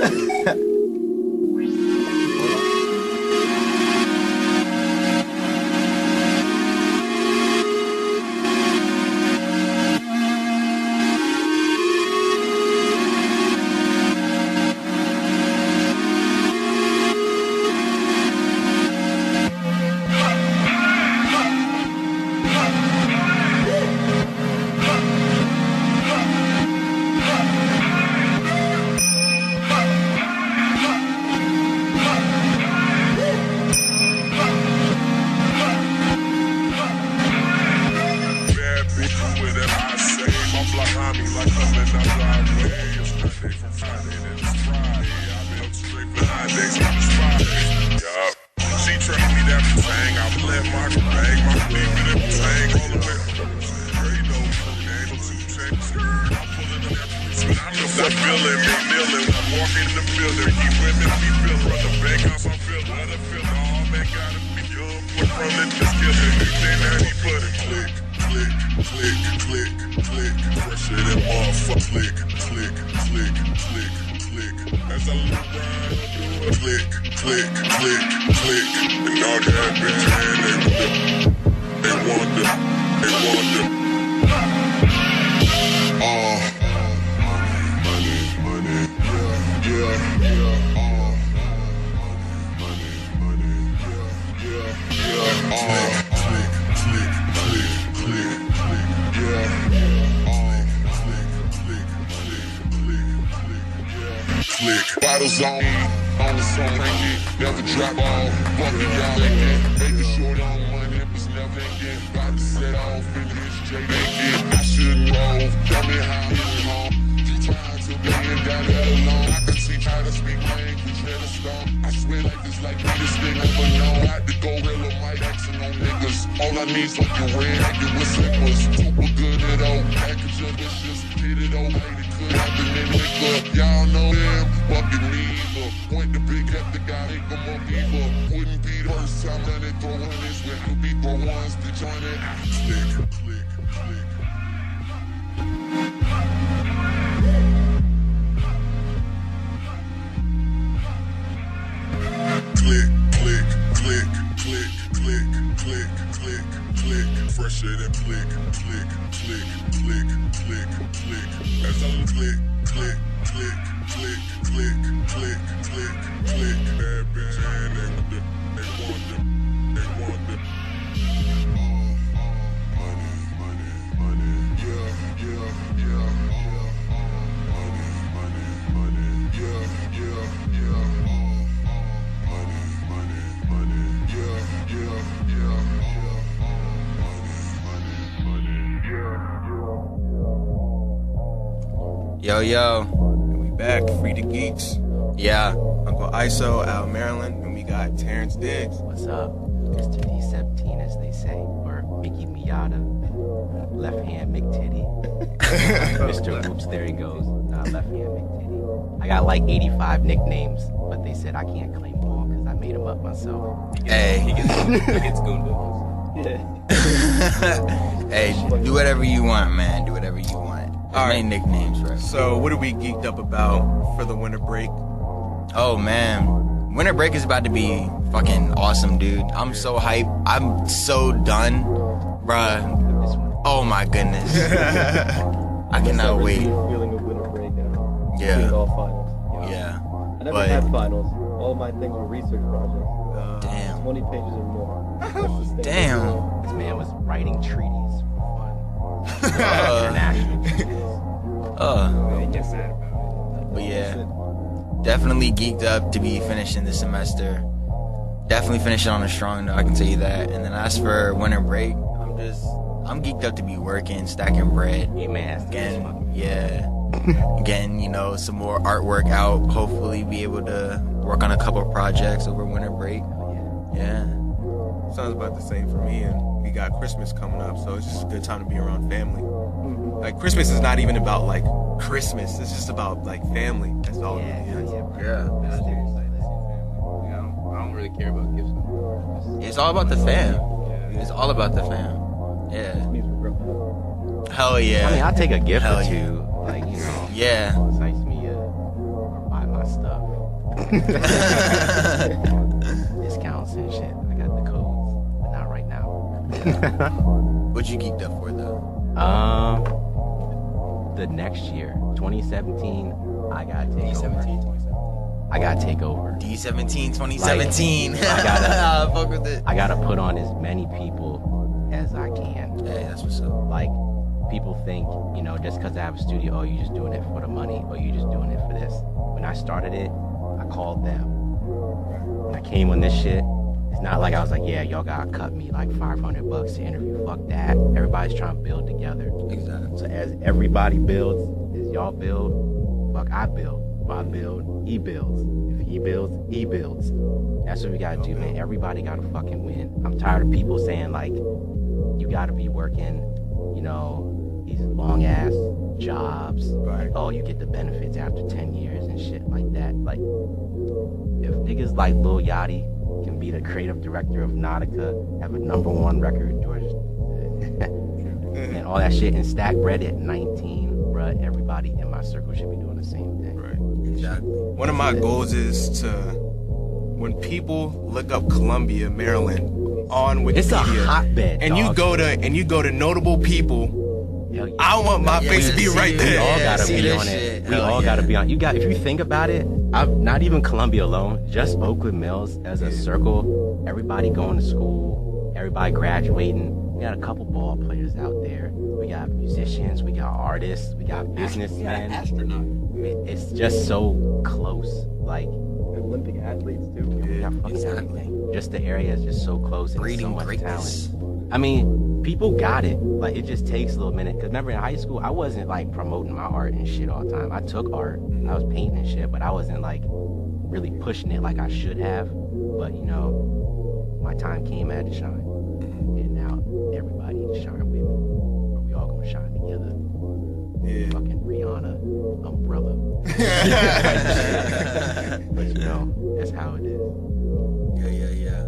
Bottles on the song, never drop off, walking down again, making sure on money was never again, about to set off in this J naked, I shouldn't roll, tell me how it's home, 2 times a million down that alone, I can teach how to speak language, never stone, I swear like this, like greatest thing ever known, Gorilla might action on niggas. All I need is fucking red, acting with slippers. Super good at all, package delicious. Hit it all, made it could happen in liquor. Y'all know them, fucking neither. Point the big at the guy, ain't come up either. Wouldn't be the first time that they throw in this. When you be throw ones to join it. Click, click, click. Click, click, click, click, click, click, click, click. Fresher than click, click, click, click, click, click. As I click, click, click, click, click, click, click, click. Bad bitch and they want them. Money, money, money. Yeah, yeah, yeah. Money, money, money. Yeah, yeah, yeah. Money, money, money. Yeah, yeah, yeah. Money, money, money. Yeah, Yo, yo. And we back, Frieda Geeks. Yeah. Uncle Iso, Al Maralen, and we got Terrance Diggs. What's up? Mr. D17, as they say, or Mickey Miata, left hand McTitty. Mr. Oops, there he goes. Left hand McTitty. I got like 85 nicknames, but they said I can't claim them all because I made them up myself. Hey. He gets gooned. Yeah. Hey, do whatever you want, man. Do whatever you want. All right. Main nicknames, right? So, what are we geeked up about for the winter break? Oh, man. Winter break is about to be fucking awesome, dude. I'm so hyped. I'm so done. Bruh. Oh, my goodness. I cannot wait. Feeling of winter break and Yeah. seeing all finals. Yeah. I never had finals. All my things were research projects. Damn. 20 pages or more. That's the standard. Damn. This man was writing treaties for fun. International. But yeah. Definitely geeked up to be finishing the semester. Definitely finishing on a strong note, I can tell you that. And then as for winter break, I'm geeked up to be working, stacking bread. Amen. Again, yeah. Getting, some more artwork out. Hopefully be able to work on a couple projects over winter break. Yeah. Sounds about the same for me, and we got Christmas coming up, so it's just a good time to be around family. Like, Christmas is not even about, like, Christmas. It's just about, like, family. That's all it is. Yeah. I don't really care about gifts. It's all about the fam. It's all about the fam. Yeah. Hell yeah. I mean, I'll take a gift Hell or yeah. two. Like, Yeah. Size me or buy my stuff. Discounts and shit. I got the codes, but not right now. What you geeked up for, though? The next year, 2017, I gotta take over. I gotta take over. D17 2017. Like, I gotta fuck with it. I gotta put on as many people as I can. Hey, that's what's up. Like, people think, just because I have a studio, oh, you just doing it for the money, or you just doing it for this. When I started it, I called them. When I came on this shit, it's not like I was like, yeah, y'all gotta cut me like $500 to interview. Fuck that. Everybody's trying to build together. Exactly. So as everybody builds, as y'all build, fuck, I build. If I build, he builds. If he builds, he builds. That's what we gotta do, man. Everybody gotta fucking win. I'm tired of people saying like, you gotta be working, these long ass jobs. Like, oh, you get the benefits after 10 years and shit like that. Like, if niggas like Lil Yachty can be the creative director of Nautica, have a #1 record, George, and all that shit, and stack bread at 19, bruh, everybody in my circle should be doing the same thing. Right. Exactly. One of my goals is to, when people look up Columbia, Maryland on Wikipedia, It's a hotbed, and you dog. go to notable people, I want my face to be right We there. all gotta see be this on shit. it. We Hell all yeah. gotta be on. If you think about it, I've not even Columbia alone, just Oakland Mills as a circle. Everybody going to school, everybody graduating. We got a couple ball players out there. We got musicians, we got artists, we got businessmen. Astronaut. It's just so close. Like, Olympic athletes too. we got fucking everything. Just the area is just so close and Breeding so much greatness. talent. I mean, people got it. Like, it just takes a little minute. Because remember, in high school, I wasn't, like, promoting my art and shit all the time. I took art. I was painting and shit, but I wasn't, like, really pushing it like I should have. But, my time came, I had to shine. And now everybody shine with me. Or we all gonna shine together. Yeah. Fucking Rihanna, umbrella. But you know, that's how it is. Yeah.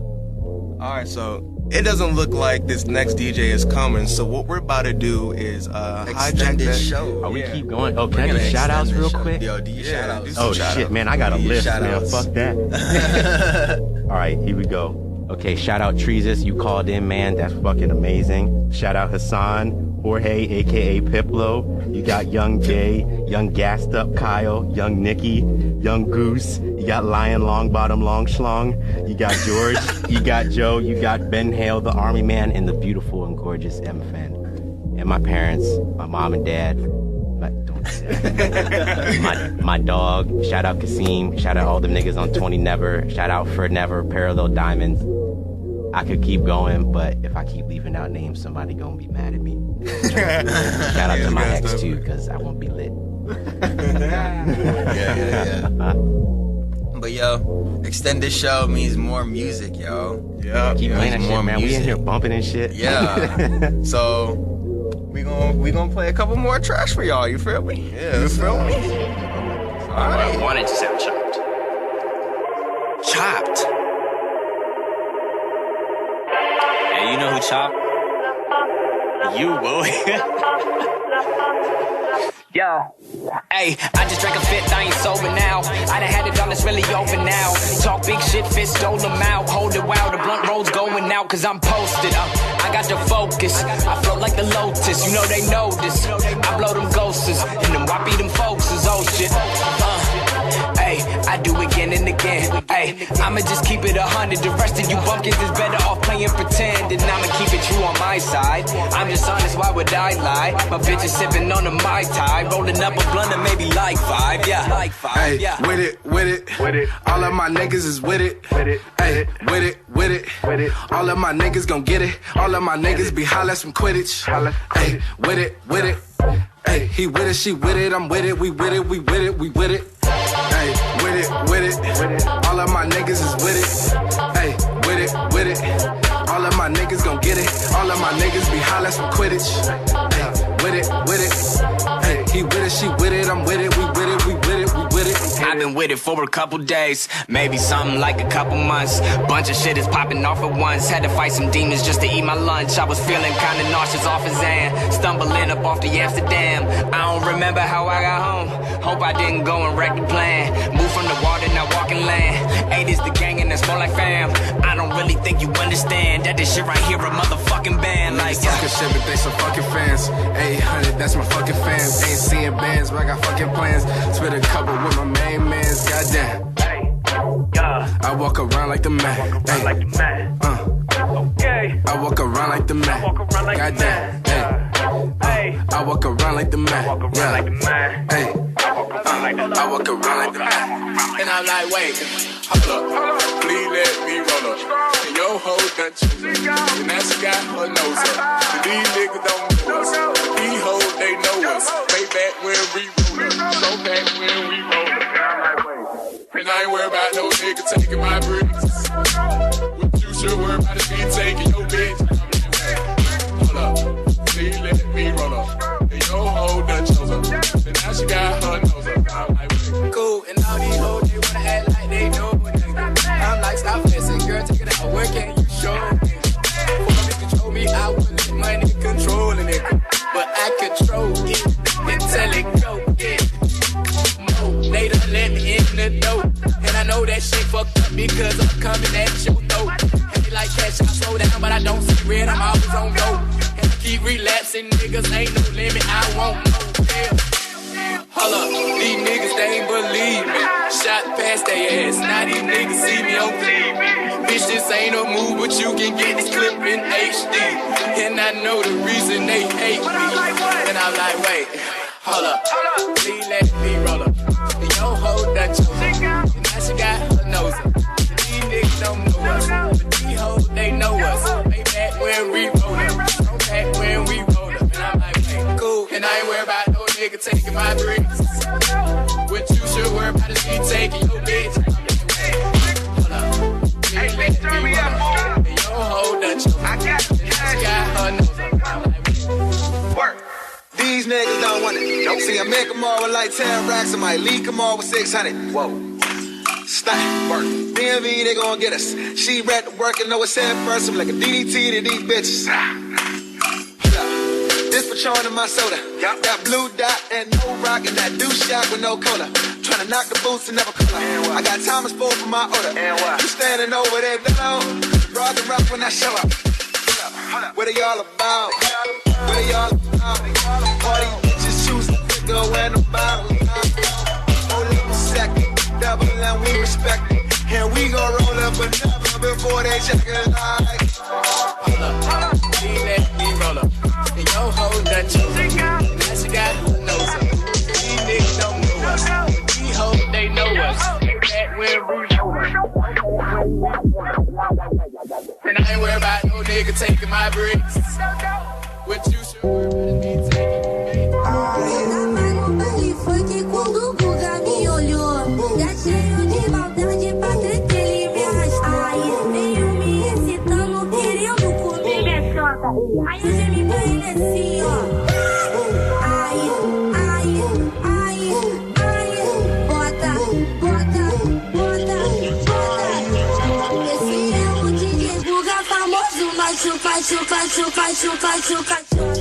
All right, so it doesn't look like this next DJ is coming. So what we're about to do is hijack Extended that show. Oh, we keep going. Oh, can I do shout outs real quick? Yo, do your shout outs. Oh shit, man, I got a list, man. Fuck that. All right, here we go. Okay, shout out Treesus, you called in, man. That's fucking amazing. Shout out Hassan, Jorge, aka Piplo. You got Young Jay, Young Gassed Up Kyle, Young Nicky, Young Goose. You got Lion Longbottom Long Schlong. You got George. You got Joe. You got Ben Hale, the Army Man, and the beautiful and gorgeous M. Fenn. And my parents, my mom and dad. My dog. Shout out Kasim. Shout out all them niggas on 20 Never. Shout out For Never, Parallel Diamonds. I could keep going, but if I keep leaving out names, somebody gonna be mad at me. Shout out to my ex too, because I won't be lit. Yeah. But yo, extended show means more music, yo. Yeah. Keep playing that more shit, man. music. We in here bumping and shit. Yeah. So we gonna play a couple more tracks for y'all. You feel me? Yeah. You feel me? All right. I wanted to sound chopped. Chopped. Hey, you know who chopped? You, boy. Yo, hey, I just drank a fifth, I ain't sober now. I done had it done, it's really over now. Talk big shit, fist, stole them out. Hold it while the blunt rolls going out, cause I'm posted up. I got the focus, I float like the lotus. You know they know this. I blow them ghosters, and them whoppy them folks is oh shit. Hey, I do again and again. Hey, I'ma just keep it 100. The rest of you bumpkins is better off playing pretend. And I'ma keep it true on my side. I'm just honest, why would I lie? My bitch is sipping on a Mai Tai, rolling up a blunt and maybe like 5. Yeah, like 5. Hey, yeah. with it. All of my niggas is with it. Hey, with it. All of my niggas gon' get it. All of my niggas be holla some Quidditch. Hey, with it. Hey, he with it, she with it, I'm with it, we with it. Hey, with it. All of my niggas is with it. Hey, with it. All of my niggas gon' get it. All of my niggas be holla some Quidditch. Hey, with it. Hey, he with it, she with it, I'm with it, we with it. I've been with it for a couple days, maybe something like a couple months. Bunch of shit is popping off at once. Had to fight some demons just to eat my lunch. I was feeling kinda nauseous off of Zan, stumbling up off the Amsterdam. I don't remember how I got home. Hope I didn't go and wreck the plan. Move from the water, now walking land. 8 is the gang and that's more like fam. I don't really think you understand that this shit right here a motherfucking band. Like talking shit, but they some fucking fans. 800, that's my fucking fans. Ain't seeing bands, but I got fucking plans. Spit a couple with my main mans, goddamn. I walk around like the man. I walk around like the man. Goddamn. I walk around like the man. Yeah. Hey. I walk around like the man. And I'm like, wait, hold up. Please let me roll up. And your hoe done choose. And now she got her nose up. And these niggas don't know us. These hoes, they know us. Way back when we rollin'. So back when we rollin'. And I ain't worried about no nigga taking my bricks. What you should worry about is me taking your bitch. Hold up, please let me roll up. And your hoe done chose up. And now she got her nose up. I'm like, cool, and all these hoes, they wanna act like they know what they do. I'm like, stop flexing, girl, take it out, where can you show me? Before they control me, I wouldn't let money controlling it. But I control it, until it go, yeah. They done let me in the door. And I know that shit fucked up because I'm coming at your throat. And they like cash, I slow down, but I don't see red, I'm always on go. And I keep relapsing, niggas ain't no limit, I won't know. Yeah. Hold up, these niggas, they ain't believe me. Shot past they ass, now these niggas see me on TV. Bitch, this ain't a move, but you can get this clip in HD. And I know the reason they hate me. And I'm like, wait, hold up, please let me roll up. And your hoe done chose up. And now she got her nose up. These niggas don't know us, but these hoes, they know us. Way back when we roll up. So back when we roll up. And I'm like, hey, cool. And I ain't worried about no nigga taking my bricks. What you should worry about is me taking your bitch. Hold up. Hey, bitch, turn me up, boy. See, I make them all with like 10 racks, I might leak them all with 600. Whoa. Stunt work. DMV, they gon' get us. She read the work and know what's in first. I'm like a DDT to these bitches. This Patron in my soda. That blue dot and no rock and that douche shot with no cola. Tryna knock the boots and never color. I got Thomas Ford for my order. You standing over there, below. Broad and rough when I show up. What are y'all about? What are y'all about? All these bitches choose to go and about. Hold up a second. Double and we respect it. And we gon' roll up another before they check it like. Hold up, lean that, we roll up. And yo hold that choke. Now she got who knows her. These niggas don't know us. But these hoes, they know us. That when we roll up. And I ain't worried about no nigga taking my bricks. What you should worry about is me taking cheio de maldade pra crer que ele me arrastar. Veio me excitando, querendo comer minha chota. Aí eu gemi pra ele assim, ó. Ai, ai, ai, ai. Bota, bota, bota, bota. Esse é o DJ Guga famoso. Mas chupa, chupa, chupa, chupa, chupa, chupa.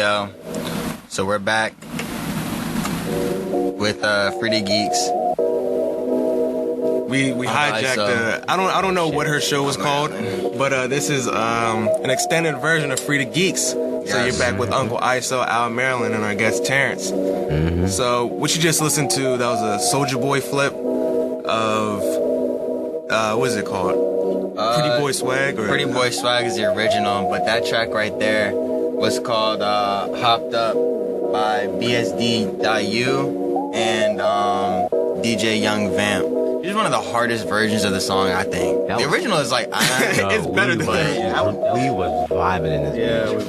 yo. So we're back with Frieda Geeks. We hijacked I don't know what her show was called, but this is an extended version of Frieda Geeks. So you're back with Uncle Iso, Al Maralen, and our guest Terrance. Mm-hmm. So what you just listened to, that was a Soulja Boy flip of what is it called? Pretty Boy Swag? Or? Pretty Boy Swag is the original, but that track right there was called Hopped Up by BSD.U and DJ Young Vamp. It's one of the hardest versions of the song, I think. The original is like, it's better than that. We was vibing in this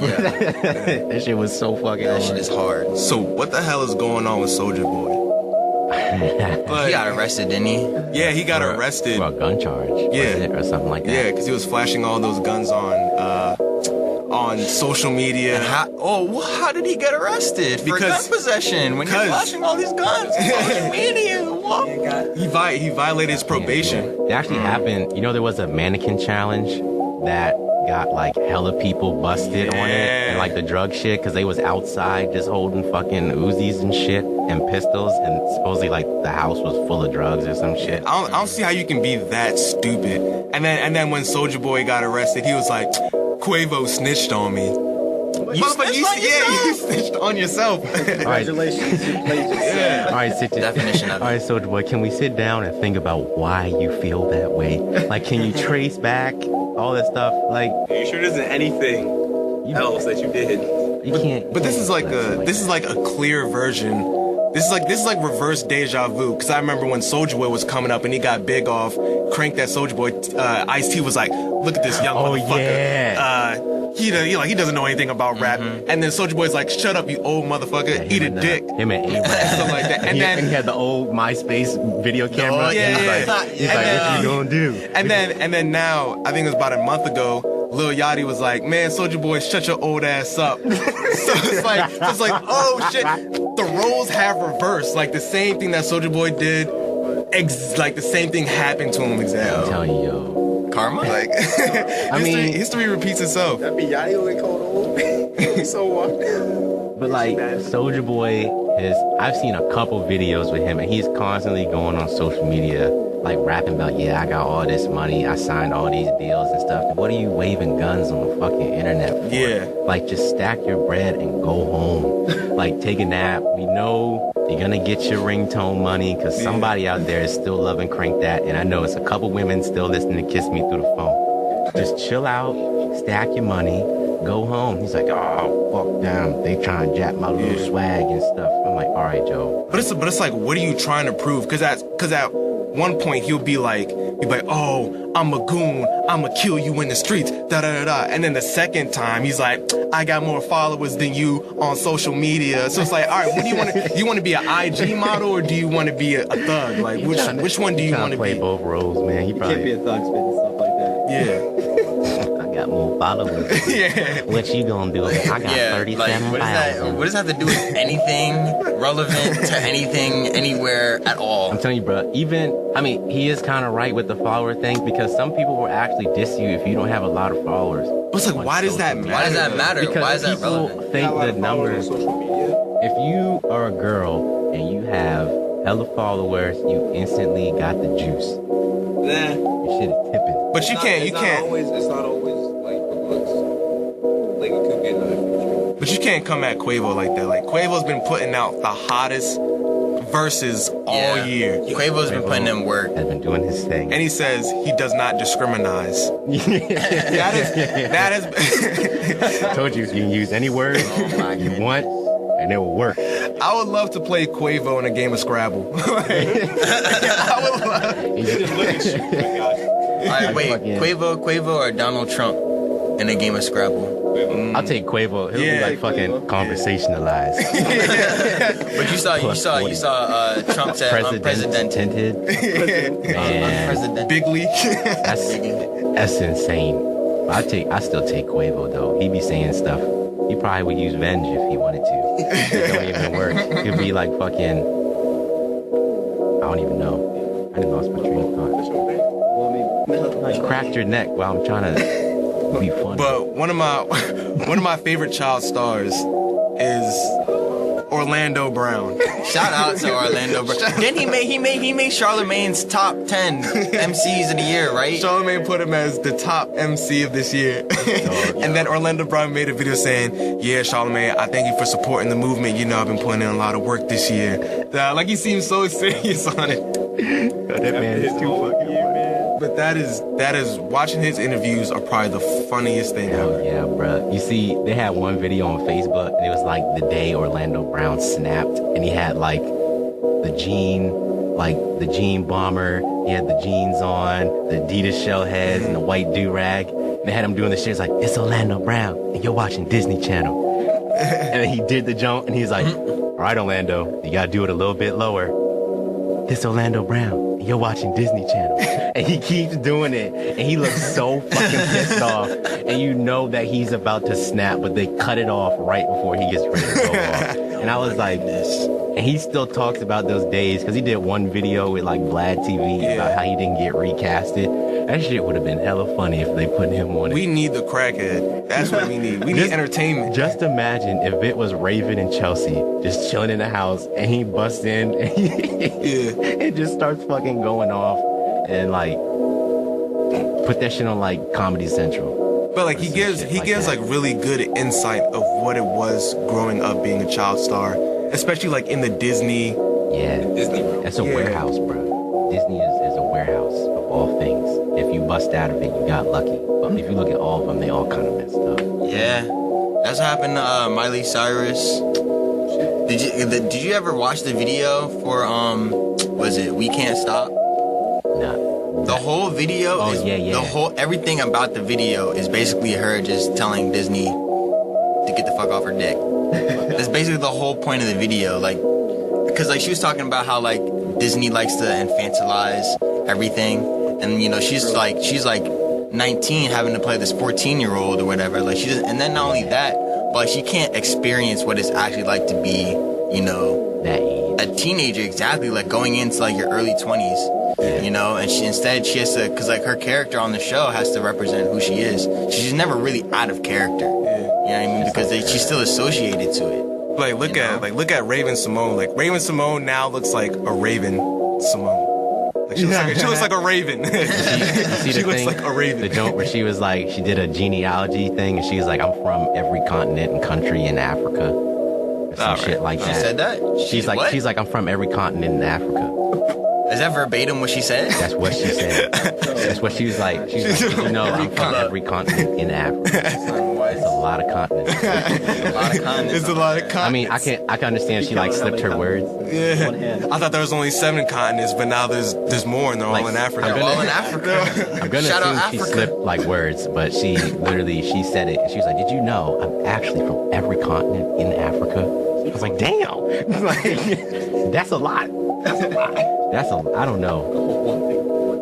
bitch. That shit was so fucking hard. That shit is hard. So what the hell is going on with Soulja Boy? He got arrested, didn't he? Yeah, he got arrested. For a gun charge. Yeah. Or something like that. Yeah, because he was flashing all those guns on social media. And how did he get arrested for gun possession when you're flashing all these guns on social media? What? He violated his probation. It actually happened. You know, there was a mannequin challenge that got like hella people busted on it, and like the drug shit, because they was outside just holding fucking Uzis and shit and pistols, and supposedly like the house was full of drugs or some shit. I don't see how you can be that stupid. And then when Soulja Boy got arrested, he was like, Quavo snitched on me. You snitched on yourself. Congratulations, you played yourself. All right, definition of it. All right, Soulja Boy, can we sit down and think about why you feel that way? Like, can you trace back all that stuff? Like, Are you sure there isn't anything else that you did? You can't. But this is like a clear version. This is like reverse deja vu. Because I remember when Soulja Boy was coming up and he got big off, Crank That Soulja Boy. Ice-T was like, look at this young motherfucker. Yeah. He doesn't know anything about rap. And then Soulja Boy's like, shut up, you old motherfucker, eat a dick. Him and A-Rap. Something like that. And then he had the old MySpace video camera. He's like, what you gonna do? And then now, I think it was about a month ago, Lil Yachty was like, man, Soulja Boy, shut your old ass up. So it's like, oh shit, the roles have reversed. Like the same thing that Soulja Boy did, like the same thing happened to him exactly. I'm telling you, yo. Karma? Like, history repeats itself. That be Yachty only called old. So what? But like, Soulja Boy I've seen a couple videos with him, and he's constantly going on social media, like rapping about, yeah, I got all this money, I signed all these deals and stuff. What are you waving guns on the fucking internet for? Yeah. Like, just stack your bread and go home. Like, take a nap. We know you're gonna get your ringtone money, because somebody out there is still loving Crank That, and I know it's a couple women still listening to Kiss Me Through the phone. Just chill out, stack your money, go home. He's like, oh, fuck them. They trying to jack my little swag and stuff. I'm like, all right, Joe. But it's like, what are you trying to prove? Because at one point he'll be like, oh, I'm a goon, I'ma kill you in the streets, da da da da. And then the second time he's like, I got more followers than you on social media. So it's like, all right, what do you want to? Do you want to be an IG model or do you want to be a thug? Like, which one do you want to be? Play both roles, man. You can't be a thug spitting stuff like that. Yeah. I got more followers. Yeah. What you gonna do? I got 37 like, what does that have to do with anything relevant to anything, anywhere at all? I'm telling you, bro. He is kind of right with the follower thing, because some people will actually diss you if you don't have a lot of followers. But it's like, why does that matter? Why does that matter? Because why is that people relevant? think the numbers. If you are a girl and you have hella followers, you instantly got the juice. Nah. Your shit is tipping. But you can't. It's not always like the looks. Like it could be another feature. But you can't come at Quavo like that. Like, Quavo's been putting out the hottest verses all year. Quavo's been putting in work. Has been doing his thing. And he says he does not discriminate. that is Told you can use any word you want, and it will work. I would love to play Quavo in a game of Scrabble. I would love. All right, wait, Quavo or Donald Trump in a game of Scrabble? I'll take Quavo. He'll be like fucking conversationalized. But you saw Trump said unprecedented. Man, Big league. That's insane. But I still take Quavo though. He be saying stuff. He probably would use Venge if he wanted to. It don't even work. He'd be like fucking. I don't even know. I didn't lost my train of thought. Like cracked your neck while I'm trying to be funny. But one of my favorite child stars is Orlando Brown. Shout out to Orlando Brown. Then he made Charlamagne's top 10 MCs of the year, right? Charlamagne put him as the top MC of this year. And then Orlando Brown made a video saying, yeah, Charlamagne, I thank you for supporting the movement. You know, I've been putting in a lot of work this year. Like, he seems so serious on it. That man is too fucking funny. But that is watching his interviews are probably the funniest thing ever. Yeah, bro. You see, they had one video on Facebook, and it was like the day Orlando Brown snapped, and he had like the jean bomber. He had the jeans on, the Adidas shell heads, and the white do-rag. And they had him doing this shit. It's like, it's Orlando Brown, and you're watching Disney Channel. And then he did the jump, and he's like, all right, Orlando, you gotta do it a little bit lower. This Orlando Brown, you're watching Disney Channel. And he keeps doing it, and he looks so fucking pissed off. And you know that he's about to snap, but they cut it off right before he gets ready to go off. And I was like, and he still talks about those days, because he did one video with like Vlad TV about how he didn't get recasted. That shit would have been hella funny if they put him on it. We need the crackhead. That's what we need. We need entertainment. Just imagine if it was Raven and Chelsea just chilling in the house, and he busts in, and it just starts fucking going off, and like put that shit on like Comedy Central. But like he gives like really good insight of what it was growing up being a child star, especially like in the Disney. Yeah, Disney. That's a warehouse, bro. Disney is a warehouse of all things. If you bust out of it, you got lucky. But if you look at all of them, they all kind of messed up. Yeah, that's what happened to Miley Cyrus. Did you ever watch the video for was it We Can't Stop? No. The whole video everything about the video is basically her just telling Disney to get the fuck off her dick. That's basically the whole point of the video, like, because like she was talking about how like Disney likes to infantilize everything, and you know she's like 19 having to play this 14-year-old or whatever, like she doesn't, and then not only that, but she can't experience what it's actually like to be, you know, a teenager, exactly, like going into like your early 20s, you know, and she has to, because like her character on the show has to represent who she is. She's never really out of character, you know what I mean, because she's still associated to it. Like look at Raven Simone. Like Raven Simone now looks like a Raven Simone. Like she looks like a raven. She looks like a raven. The joke where she was like, she did a genealogy thing, and she was like, I'm from every continent and country in Africa. Or some shit like that. She said that? She's like, I'm from every continent in Africa. Is that verbatim what she said? That's what she said. That's what she was like. She was like, you know, I'm from every continent in Africa. It's a lot of continents. It's a lot of continents. I mean, I can understand she like slipped her words. Yeah. I thought there was only 7 continents, but now there's more, and they're all in Africa. They're all in Africa. I'm gonna assume she slipped like words, but she said it, and she was like, "Did you know I'm actually from every continent in Africa?" I was like, "Damn, that's a lot. I don't know."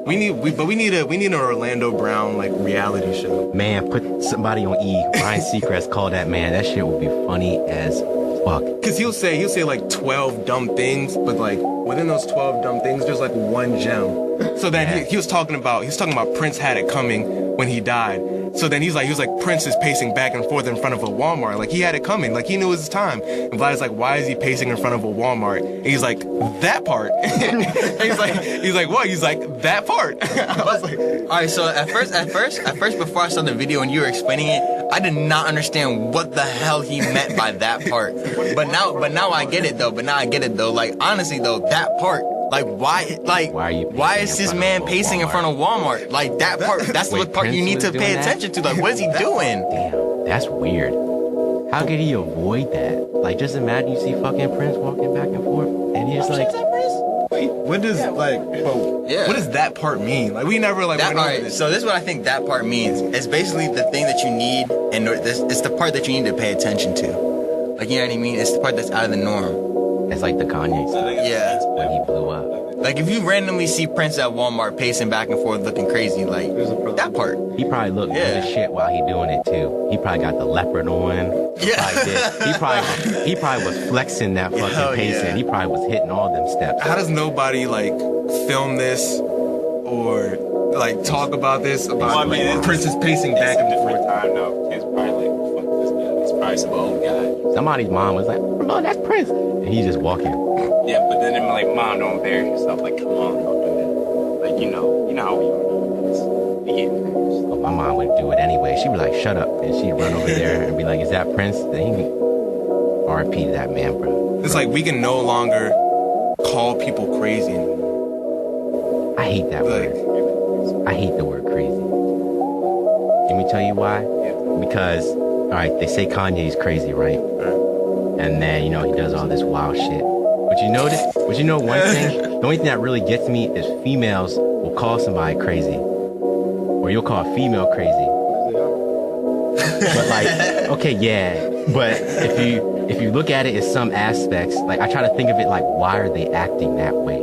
We need an Orlando Brown like reality show. Man, put somebody on E. Ryan Seacrest, call that man. That shit will be funny as fuck. Cause he'll say like 12 dumb things, but like within those 12 dumb things, there's like one gem. So then he was talking about Prince had it coming when he died. So then he was like Prince is pacing back and forth in front of a Walmart. Like he had it coming. Like he knew it was his time. And Vlad's like, why is he pacing in front of a Walmart? And he's like, that part. And he's like, what? He's like, that part. I was like, all right. So at first, before I saw the video and you were explaining it, I did not understand what the hell he meant by that part. But now I get it though. Like honestly though, that part. Like why is this man pacing in front of Walmart? Like that part, that's the part you need to pay attention to. Like what is he doing? Damn, that's weird. How could he avoid that? Like just imagine you see fucking Prince walking back and forth, and he's like, wait, what does what does that part mean? Like we never like. Alright, so this is what I think that part means. It's basically the thing that you need, and it's the part that you need to pay attention to. Like you know what I mean? It's the part that's out of the norm. It's like the Kanye stuff. Yeah. When he blew up. Like if you randomly see Prince at Walmart pacing back and forth looking crazy, like that part. He probably looked good as shit while he doing it too. He probably got the leopard on. He probably was flexing that fucking pacing. Yeah. He probably was hitting all them steps. How does nobody like film this or like talk about this? Prince is pacing back and forth. Time now. Kids probably like, fuck this guy. He's probably probably some old guy. Somebody's mom was like, "Oh, that's Prince," and he's just walking. Yeah, but then they're like, "Mom, don't embarrass yourself." Like, come on, don't do that. Like, you know how we are. We get embarrassed. But my mom would do it anyway. She'd be like, "Shut up," and she'd run over there and be like, "Is that Prince?" Then he'd be R.I.P. to that man, bro. It's like we can no longer call people crazy anymore. I hate that word. I hate the word crazy. Let me tell you why. Because, all right, they say Kanye's crazy, right? And then, you know, he does all this wild shit. But you know one thing? The only thing that really gets me is females will call somebody crazy. Or you'll call a female crazy. But like, okay, yeah. But if you look at it in some aspects, like I try to think of it like, why are they acting that way?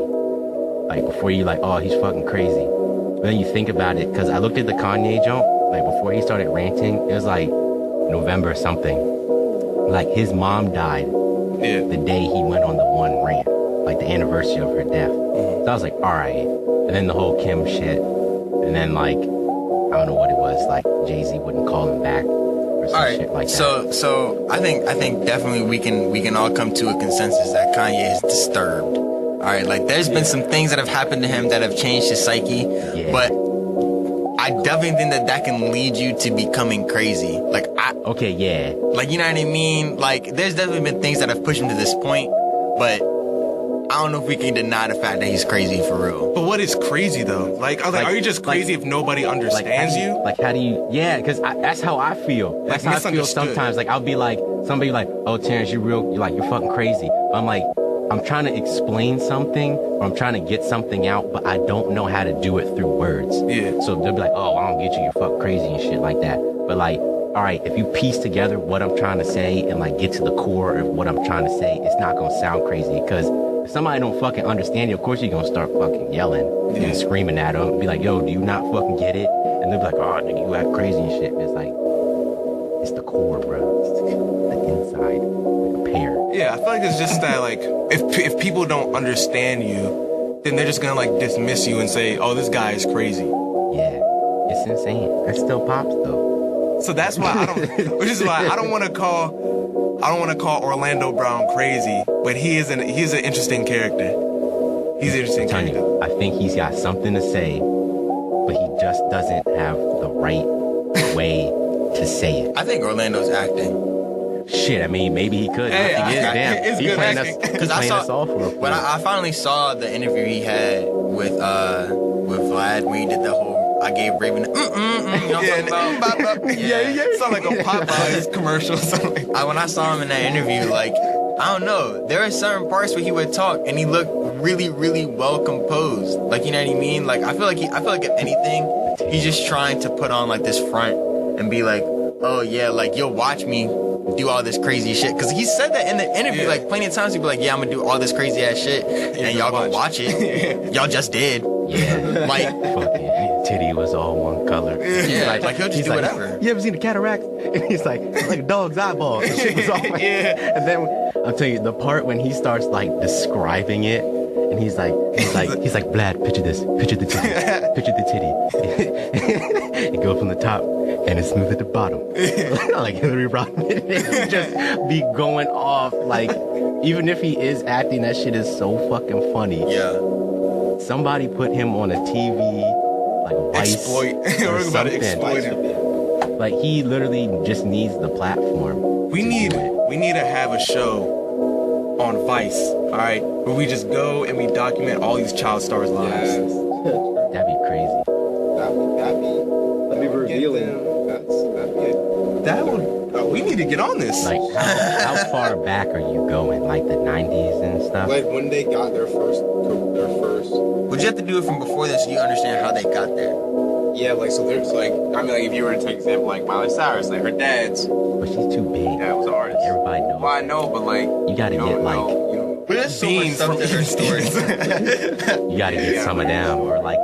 Like before you like, oh, he's fucking crazy. But then you think about it, because I looked at the Kanye jump, like before he started ranting, it was like November something. Like his mom died the day he went on the one rant, like the anniversary of her death. So I was like, all right. And then the whole Kim shit. And then like, I don't know what it was, like Jay-Z wouldn't call him back or some shit like that. So I think definitely we can all come to a consensus that Kanye is disturbed. All right, like there's been some things that have happened to him that have changed his psyche, but I definitely think that can lead you to becoming crazy. Like like you know what I mean? Like there's definitely been things that have pushed him to this point, but I don't know if we can deny the fact that he's crazy for real. But what is crazy though? Like are you just crazy if nobody understands you? Like how do you? Yeah, because that's how I feel. That's how I feel sometimes. Like I'll be like, somebody like, "Oh, Terrance, you're fucking crazy." I'm like, I'm trying to explain something, or I'm trying to get something out, but I don't know how to do it through words. Yeah. So they'll be like, "Oh, I don't get you. You're fucking crazy and shit like that." But like, all right, if you piece together what I'm trying to say and like get to the core of what I'm trying to say, it's not gonna sound crazy. Because if somebody don't fucking understand you, of course you're gonna start fucking yelling and screaming at them, and be like, "Yo, do you not fucking get it?" And they'll be like, "Oh, nigga, you act crazy and shit." And it's like, it's the core, bro. It's the inside, like a pear. Yeah, I feel like it's just that, like, if people don't understand you, then they're just gonna, like, dismiss you and say, "Oh, this guy is crazy." Yeah, it's insane. That still pops, though. So that's why which is why I don't want to call Orlando Brown crazy, but he's an interesting character. He's an interesting character. I think he's got something to say, but he just doesn't have the right way to say it. I think Orlando's acting. Shit, I mean, maybe he could. Hey, I think he is. Damn, it's he's good playing acting. us all for a But I finally saw the interview he had with Vlad when he did the whole I gave Raven you know what I'm talking yeah. Sound like a Popeyes commercial or something. When I saw him in that interview, like, I don't know, there are certain parts where he would talk and he looked really, really well composed. Like, you know what I mean? Like, I feel like if anything, he's just trying to put on like this front and be like, "Oh yeah, like you'll watch me do all this crazy shit." Because he said that in the interview, like plenty of times he'd be like, "Yeah, I'm gonna do all this crazy ass shit," and y'all gonna watch it. Y'all just did. Yeah. Like fucking titty was all one color. Yeah, like he'll just do whatever. You ever seen the cataracts? And he's like a dog's eyeball. The shit was all And then I'll tell you the part when he starts like describing it, and he's like, "Vlad, picture this, picture the titty, picture the titty." It goes from the top and it's smooth at the bottom, like Hillary Rodman. He just be going off like, even if he is acting, that shit is so fucking funny. Yeah. Somebody put him on a TV, like Vice exploit. or something. Like he literally just needs the platform. We need to have a show on Vice, all right, where we just go and we document all these child stars' lives. Yes. That'd be crazy. That'd be revealing. We need to get on this. Like, how far back are you going? Like the 90s and stuff? Like when they got their first. Would you have to do it from before this so you understand how they got there? Yeah, like, so there's like, I mean, like, if you were to take example, like Miley Cyrus, like her dad's. But she's too big. Dad was an artist. Everybody knows. Well, I know, but like, you gotta get like. But there's so much stuff to her story. You gotta get some of them, or like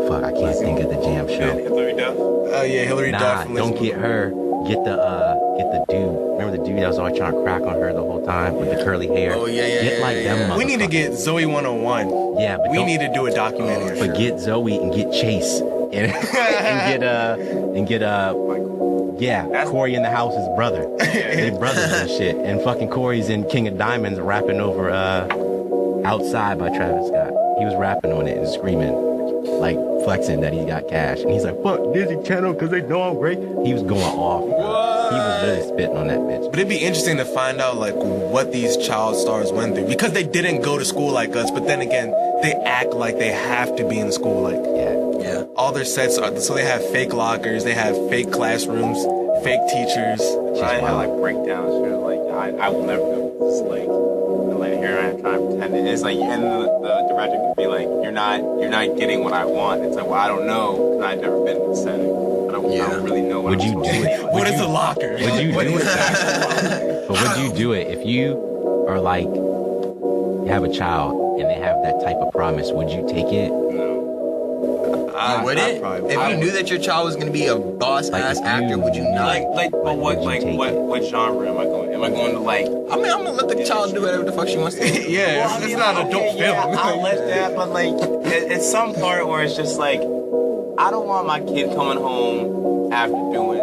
fuck, I can't think of the jam show. Hillary Duff. Oh yeah, Hillary Duff. Don't get her. Get the dude. Remember the dude that was always trying to crack on her the whole time with the curly hair? Oh yeah. Get like them. We need to get Zoe 101. Yeah, but we need to do a documentary. But get Zoe and get Chase and get Yeah, Corey in the House's brother. They brothers and shit. And fucking Corey's in King of Diamonds rapping over Outside by Travis Scott. He was rapping on it and screaming, like flexing that he got cash. And he's like, fuck Disney Channel because they know I'm great. He was going off. Bro. He was really spitting on that bitch. But it'd be interesting to find out like what these child stars went through. Because they didn't go to school like us, but then again, they act like they have to be in school. Like, yeah. All their sets are, so they have fake lockers, they have fake classrooms, fake teachers. I had like breakdowns. Like, I will never go to this. Like here I am trying to pretend it is like, and the director could be like, you're not getting what I want. It's like, well, I don't know because I've never been in the setting. I don't really know what would you do it. What is a locker? Would you do it? But would you do it if you are like, you have a child and they have that type of promise? Would you take it? You wouldn't? If you knew that your child was gonna be a boss ass actor, would you not? But what genre am I going? Am I going to like? I mean, I'm gonna let the child do whatever the fuck she wants to do. Yeah, well, it's not an adult film. Yeah, I'll let that, but like, it's some part where it's just like, I don't want my kid coming home after doing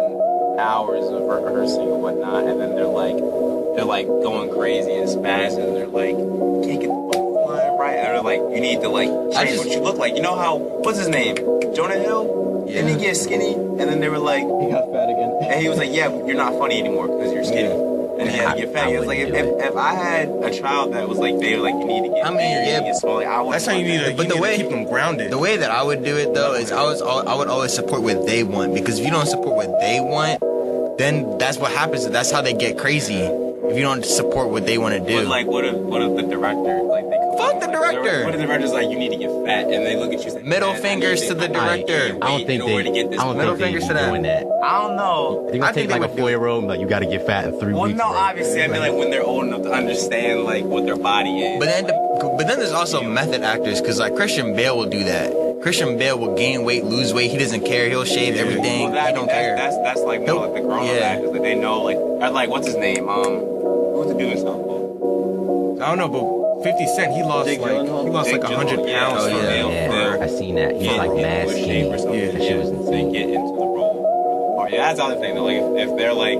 hours of rehearsing or whatnot, and then they're like going crazy and spazzing, and they're like, can't get the fucking line right, and they're like, you need to like change what you look like. You know how, what's his name? Jonah Hill? Yeah. Didn't he get skinny? And then they were like, he got fat again. And he was like, yeah, you're not funny anymore because you're skinny. Yeah. And he had to get fat. It's like, if I had a child that was like, they were like, you need to get get small, like, I would. That's how you need to, keep them grounded. The way that I would do it though is I would always support what they want, because if you don't support what they want, then that's what happens. That's how they get crazy. If you don't support what they want to do. But like, what if the director, like, they come fuck the director? What if the director's like, you need to get fat, and they look at you and say, middle fingers to the director. I don't think they be doing that. I don't know. They're gonna take like a 4-year-old and like, you gotta get fat in 3 weeks. Well, no, obviously, I mean, like, when they're old enough to understand like what their body is. But then there's also method actors, because like Christian Bale will do that. Christian Bale will gain weight, lose weight. He doesn't care. He'll shave everything. He don't care. That's like more like the grown-up actors. Like, they know, like what's his name? Who's the dude in Southpaw? I don't know, but 50 Cent, he lost like 100 pounds. Yeah. I seen that. He's like mad skinny. That shit was insane. They get into the role. Yeah, that's the other thing. Though. Like, if they're like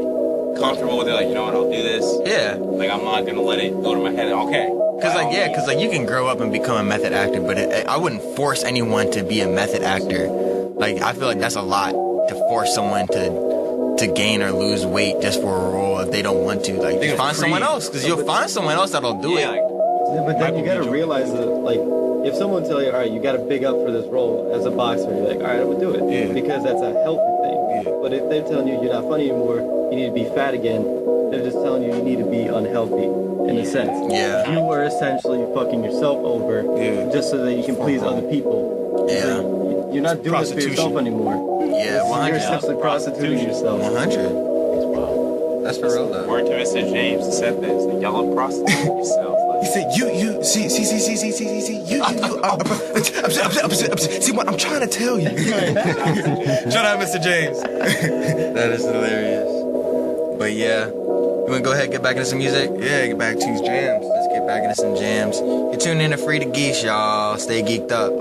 comfortable with it, like, you know what, I'll do this. Yeah. Like, I'm not gonna let it go to my head. Okay. Because you can grow up and become a method actor, but I wouldn't force anyone to be a method actor. Like, I feel like that's a lot to force someone to gain or lose weight just for a role if they don't want to. Like, just find someone else, because you'll find someone else that'll do it. Yeah, but then you gotta realize that, like, if someone tells you, all right, you gotta big up for this role as a boxer, you're like, all right, I'm gonna do it. Yeah. Because that's a healthy thing. Yeah. But if they're telling you you're not funny anymore, you need to be fat again, they're just telling you need to be unhealthy, in a sense. Yeah. You are essentially fucking yourself over just so that you can please other people. Yeah. So you're not doing it for yourself anymore. Yeah, 100. You're essentially prostituting yourself. 100. That's for real though. Word to Mr. James said this. Like, y'all prostitute yourself. He said, you, see, see what I'm trying to tell you. Shut up, Mr. James. That is hilarious. But yeah, you wanna go ahead and get back into some music? Yeah, get back to these jams. Let's get back into some jams. You're tuning in to Frieda Geeks, y'all. Stay geeked up.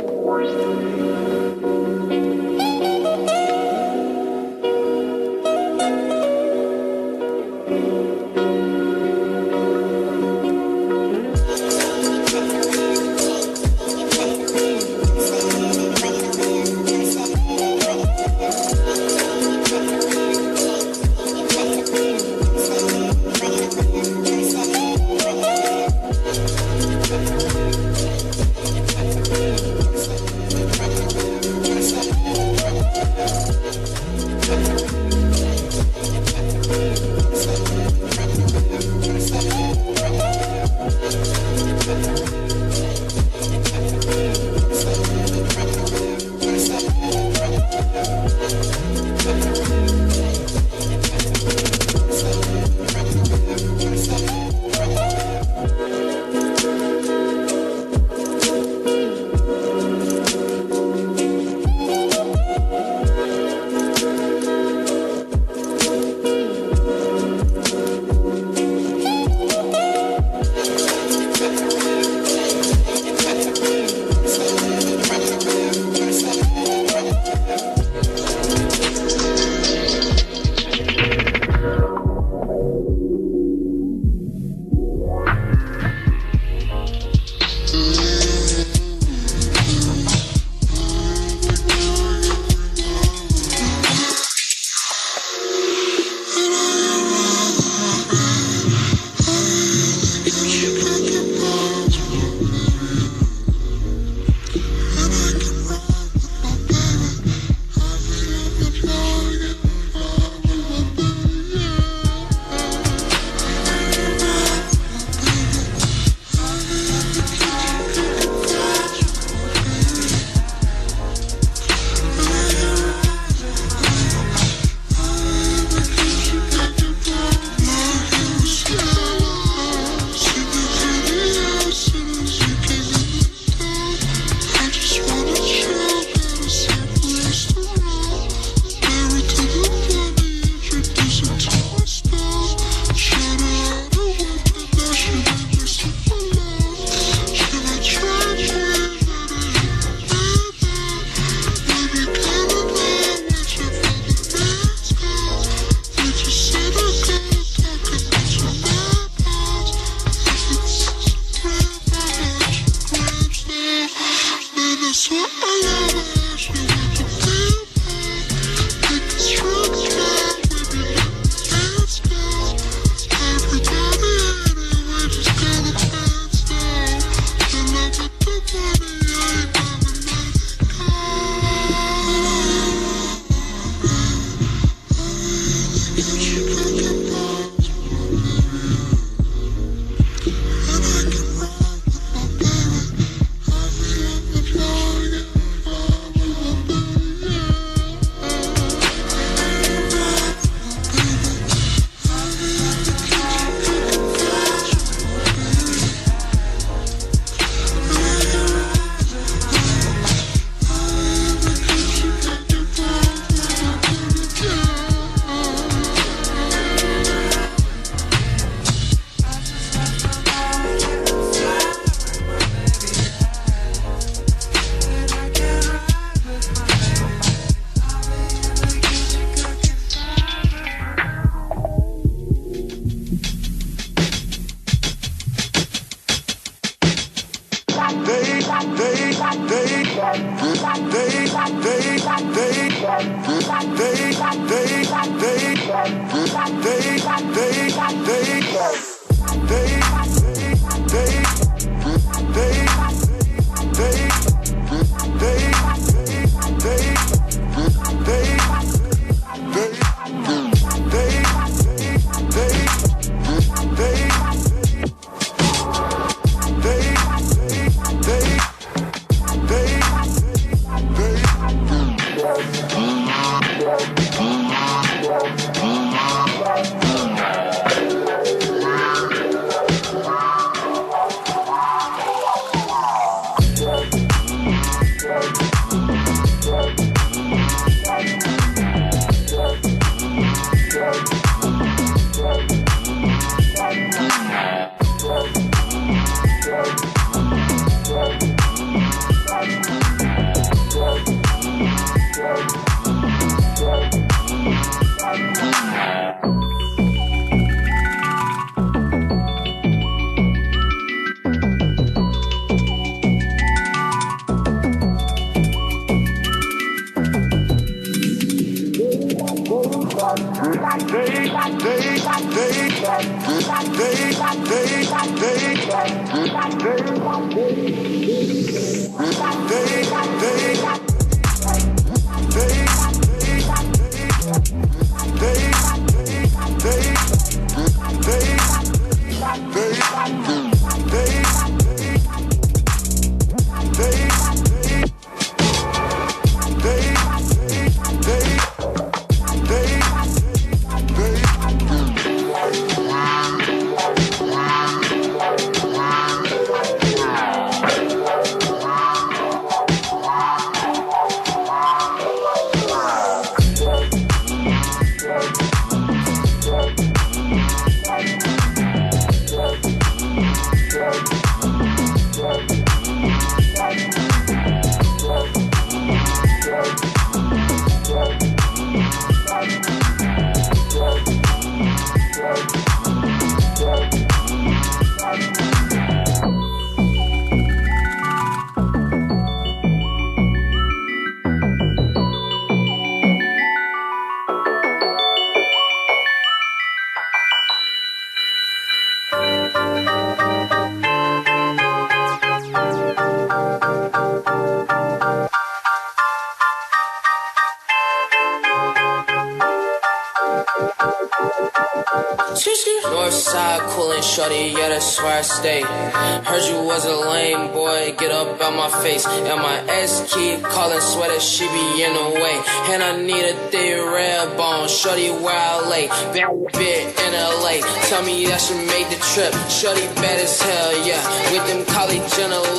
Northside coolin' shorty, yeah, that's where I stay. Heard you was a lame boy, get up out my face. And my ex keep calling, swear that she be in the way. And I need a thick red bone, shorty where I lay. Bit in LA, tell me that she made the trip. Shorty bad as hell, yeah, with them college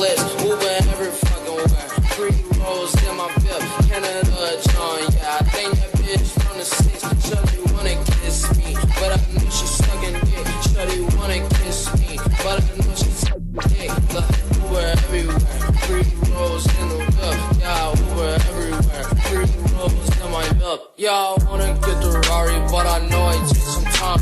lips. Moving every fucking where. 3 rolls in my bib, Canada John, yeah. I think that bitch from the 6, shorty wanna kiss me, but I know she's sucking dick. Shorty wanna kiss me, but I know she's sucking dick. Look, Uber everywhere, 3 rolls in the whip. Yeah, Uber everywhere, 3 rolls in my whip. Yeah, I wanna get the Rari, but I know it takes some time.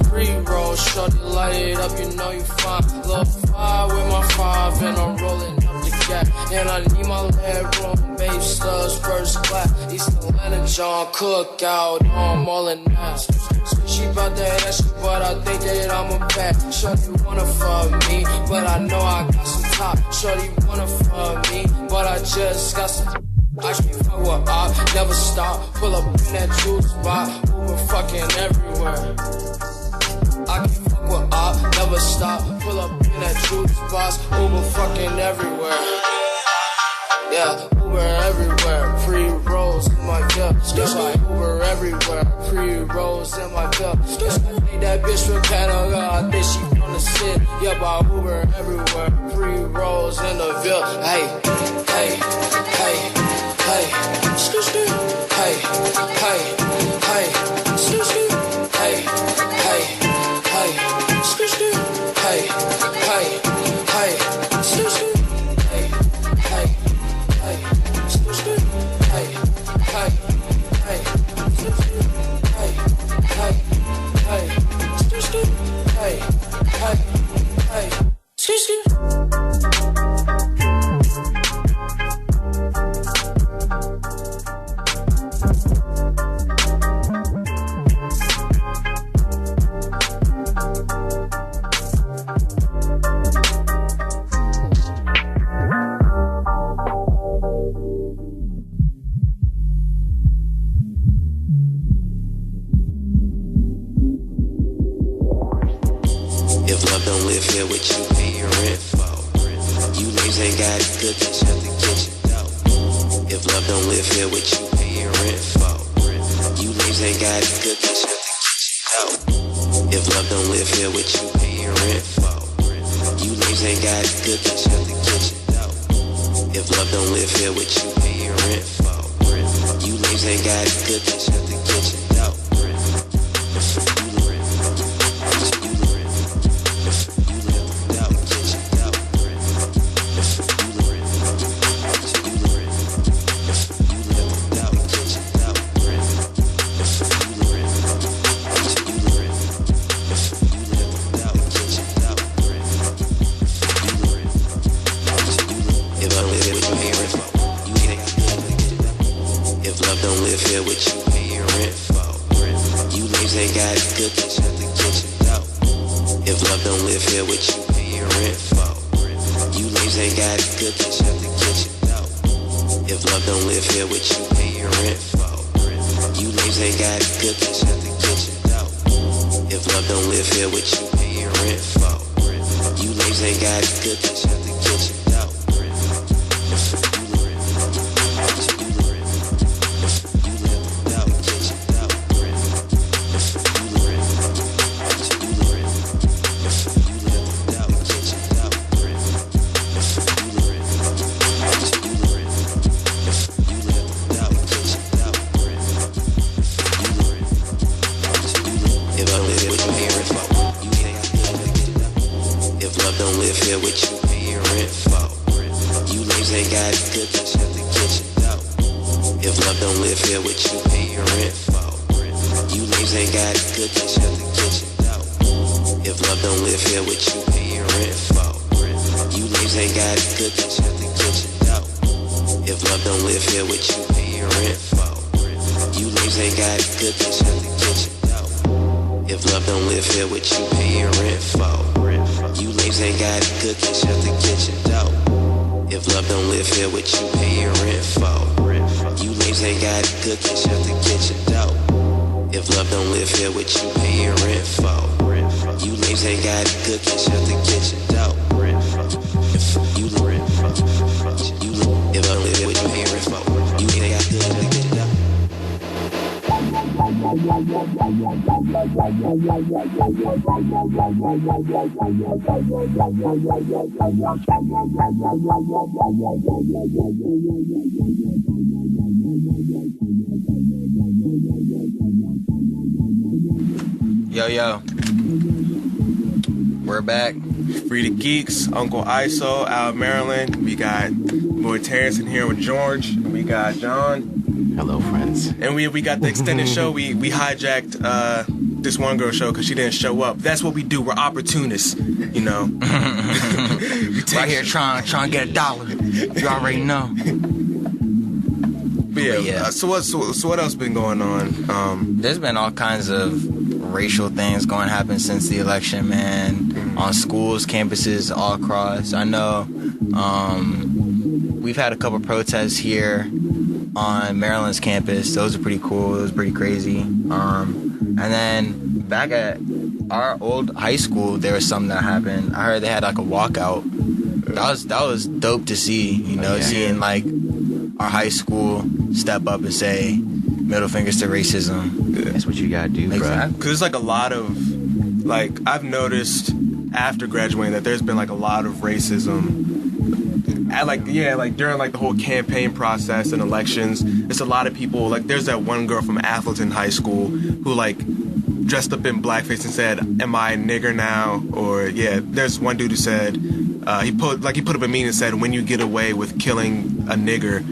3 rolls, shorty light it up, you know you fine. Love 5 with my 5, and I'm rolling up together. that. And I need my leg room, babe slugs, first class. East Atlanta, John Cookout, I'm all in that. She bout that ass, but I think that I'm a bad. Shorty wanna fuck me, but I know I got some top. Shorty wanna fuck me, but I just got some. I can't fuck with up, never stop. Pull up in that juice spot, Uber fucking everywhere. I can't fuck with up, never stop. Pull up in that juice spot, Uber fucking everywhere. Yeah, Uber everywhere, pre-rolls in my cup. It's like Uber everywhere, pre-rolls in my cup. I think that bitch from Canada, I think she from the city. Yeah, by Uber everywhere, pre-rolls in the Ville. Hey, hey, hey, hey, excuse me. Hey, hey, hey, excuse me. Hey, hey, hey, excuse me. Hey, hey, hey, excuse me. Hey, hey. Excuse me. Hey, hey, hey. Excuse me. Hey, hey, hey. Excuse me. Hey, hey, hey. Excuse me. If love don't live here with you, pay your rent for. You niggas ain't got it good, then shut the kitchen door. If love don't live here with you, pay your rent for. You niggas ain't got it good, then shut the kitchen door. If love don't live here with you, pay your rent for. You niggas ain't got it good, then shut the kitchen door. If love don't live here with you, pay your rent for. You niggas ain't got it good, then shut the kitchen door. Yo, we're back. Frieda Geeks, Uncle Iso, Al Maralen. We got boy Terrance in here with George. And we got John. Hello, friends. And we got the extended show. We hijacked this one girl show because she didn't show up. That's what we do. We're opportunists, you know. Right here trying to get $1. You already know. But yeah. So what else been going on? There's been all kinds of racial things going to happen since the election, man. On schools, campuses, all across. I know we've had a couple protests here on Maryland's campus. Those are pretty cool. It was pretty crazy. And then back at our old high school, there was something that happened. I heard they had like a walkout. That was dope to see, you know, seeing like our high school step up and say middle fingers to racism. That's what you gotta do, bro. Because there's like a lot of, like, I've noticed after graduating that there's been like a lot of racism. Like during like the whole campaign process and elections, it's a lot of people, like there's that one girl from Atherton High School who like dressed up in blackface and said, "Am I a nigger now?" Or there's one dude who said he put up a meme and said, "When you get away with killing a nigger,"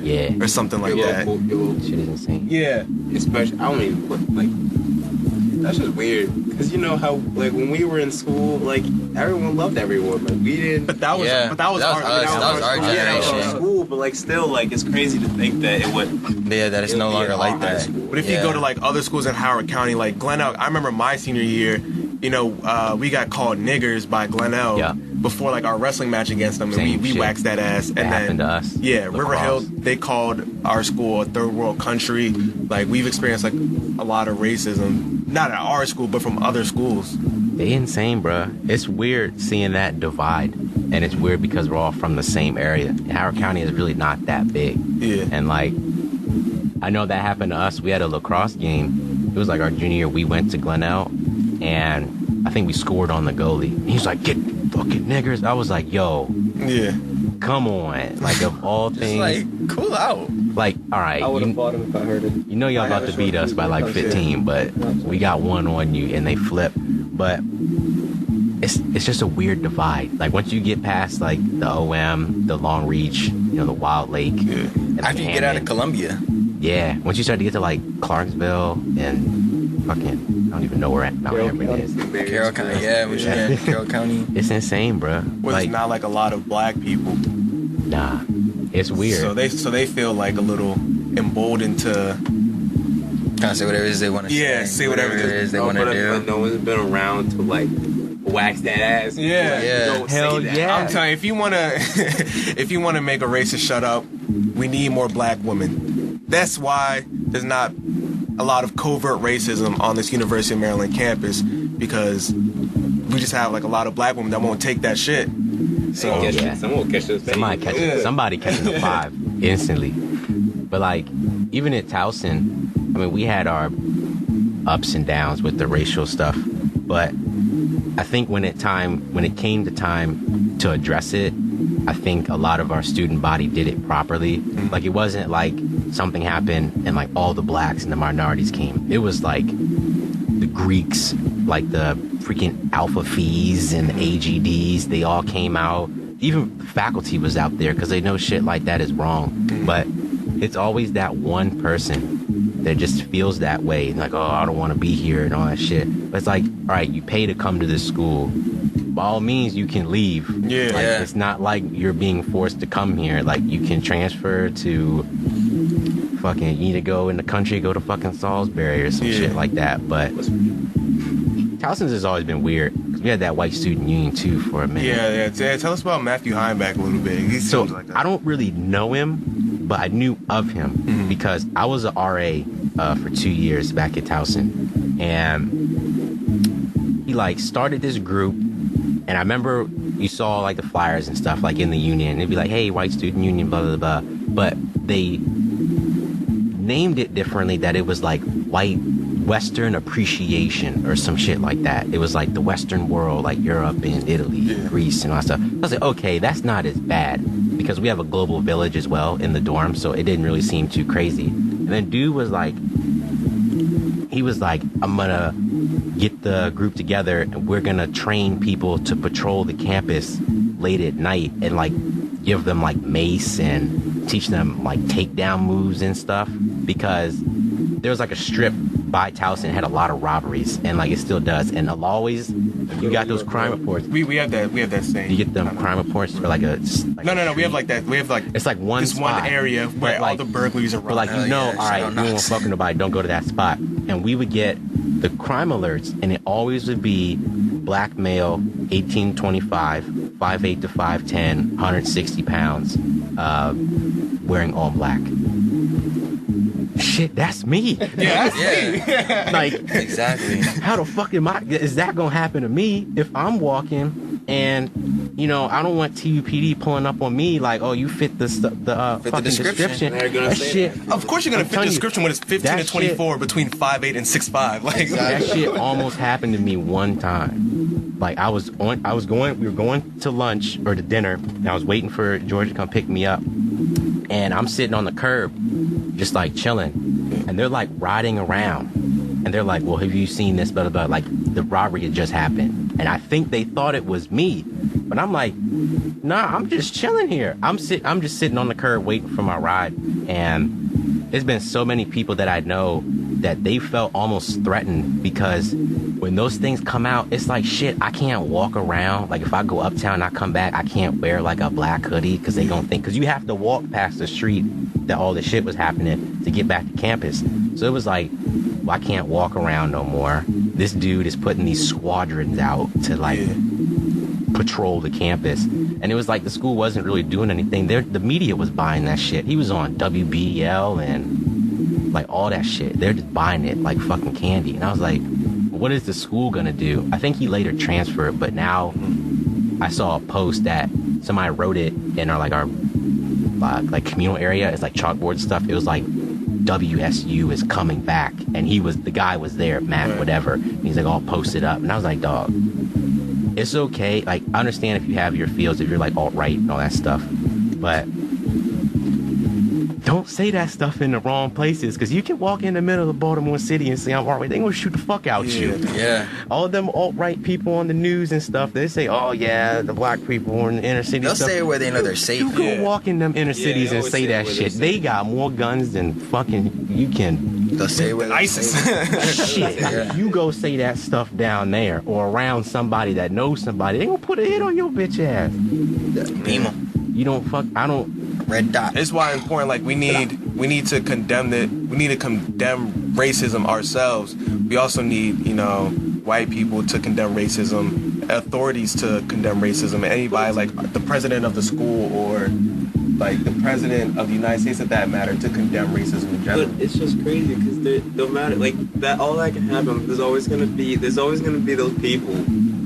or something like that. Shit is insane. Yeah, especially I don't even put like. That's just weird, because you know how like when we were in school, like everyone loved everyone, like we didn't. But that was our generation. School, but like still, like it's crazy to think that it would. Yeah, that it's no longer like that. But if you go to like other schools in Howard County, like Glenelg, I remember my senior year, you know, we got called niggers by Glenelg before like our wrestling match against them, and we waxed that ass. And that then happened to us. Yeah, River Hill, they called our school a third world country. Like we've experienced like a lot of racism, not at our school, but from other schools. They insane, bruh. It's weird seeing that divide, and it's weird because we're all from the same area. Howard County is really not that big. Yeah. And like, I know that happened to us. We had a lacrosse game. It was like our junior year. We went to Glenelg, and I think we scored on the goalie. He's like, "Get fucking niggers." I was like, "Yo, come on!" Like of all things, like cool out. Like, all right, I would have fought him if I heard it. You know y'all about to beat us by like 15, but we got one on you, and they flip. But it's just a weird divide. Like once you get past like the OM, the Long Reach, you know, the Wild Lake. And after you get out of Columbia. Yeah, once you start to get to like Clarksville and fucking, I don't even know where Mount Hermon is. Carroll County, Carroll County. It's insane, bro. Where there's not like a lot of black people. Nah, it's weird. So they feel like a little emboldened to kind of say whatever it is they want to say. Yeah, say whatever it is they want to do. But no one's been around to like wax that ass. Yeah. Hell yeah. I'm telling you, if you wanna make a racist shut up, we need more black women. That's why there's not a lot of covert racism on this University of Maryland campus, because we just have like a lot of black women that won't take that shit. So someone will catch this. Somebody catching the 5 instantly. But like even at Towson, I mean, we had our ups and downs with the racial stuff, but I think when it came to time to address it, I think a lot of our student body did it properly. Like it wasn't like something happened and like all the blacks and the minorities came. It was like the Greeks, like the freaking Alpha Phis and the AGDs, they all came out. Even the faculty was out there because they know shit like that is wrong. But it's always that one person that just feels that way. Like, oh, I don't want to be here and all that shit. But it's like, all right, you pay to come to this school. By all means, you can leave. Yeah. Like, it's not like you're being forced to come here. Like, you can transfer to fucking, you need to go in the country, go to fucking Salisbury or some shit like that. But Towson's has always been weird. Because we had that white student union, too, for a minute. Yeah. Tell us about Matthew Heimbach a little bit. He seems like that. I don't really know him, but I knew of him because I was an RA for 2 years back at Towson. And he, like, started this group. And I remember you saw like the flyers and stuff like in the union. It'd be like, hey, white student union, blah, blah, blah. But they named it differently, that it was like white Western appreciation or some shit like that. It was like the Western world, like Europe and Italy, Greece and all that stuff. I was like, okay, that's not as bad because we have a global village as well in the dorm. So it didn't really seem too crazy. And then dude was like, I'm gonna get the group together and we're gonna train people to patrol the campus late at night and like give them like mace and teach them like takedown moves and stuff, because there was like a strip by Towson had a lot of robberies, and like it still does. And it'll always, you got those crime reports. We have that same. You get them crime reports for like a. Like no. We have like that. We have like. It's like one this spot, one area where all the burglaries are. But like all right, you won't fuck with nobody. Don't go to that spot. And we would get the crime alerts, and it always would be black male, 18, 25, 5'8" to 5'10", 160 pounds, wearing all black. Shit, that's me. Yeah, that's me. Like, exactly. How the fuck is that gonna happen to me if I'm walking and, you know, I don't want TUPD pulling up on me like, oh, you fit the fucking description. They're gonna that say shit. that. Of course you're gonna fit the description when it's 15 to 24 between 5'8" and 6'5". Like that shit almost happened to me one time. Like we were going to lunch or to dinner, and I was waiting for George to come pick me up, and I'm sitting on the curb, just like chilling, and they're like riding around, and they're like, well, have you seen this, blah, blah, blah, like the robbery had just happened, and I think they thought it was me, but I'm like, nah, I'm just chilling here. I'm just sitting on the curb waiting for my ride, and there's been so many people that I know that they felt almost threatened because when those things come out, it's like, shit, I can't walk around. Like if I go uptown and I come back, I can't wear like a black hoodie because they don't think, because you have to walk past the street that all this shit was happening to get back to campus. So it was like, well, I can't walk around no more. This dude is putting these squadrons out to like patrol the campus. And it was like the school wasn't really doing anything. The media was buying that shit. He was on WBL and like all that shit. They're just buying it like fucking candy. And I was like, what is the school gonna do? I think he later transferred, but now I saw a post that somebody wrote it in our like communal area. It's like chalkboard stuff. It was like WSU is coming back, and the guy was there, Matt, whatever. And he's like all posted up, and I was like, dog, it's okay. Like I understand if you have your feels, if you're like alt-right and all that stuff, but don't say that stuff in the wrong places, because you can walk in the middle of Baltimore City and say I'm alt-right. They're going to shoot the fuck out you. Yeah. All of them alt-right people on the news and stuff, they say, oh yeah, the black people in the inner city. They'll stuff. say it where they know they're safe. You go walk in them inner cities and say that shit. They got more guns than fucking you can. They'll say it where ISIS. Shit. Yeah. You go say that stuff down there or around somebody that knows somebody, they going to put a hit on your bitch ass. Beam 'em. You don't fuck, I don't. Red dot. It's why it's important. Like we need to condemn it. We need to condemn racism ourselves. We also need, you know, white people to condemn racism, authorities to condemn racism, and anybody like the president of the school or like the president of the United States, at that matter, to condemn racism in general. But it's just crazy because no matter like that, all that can happen. There's always gonna be those people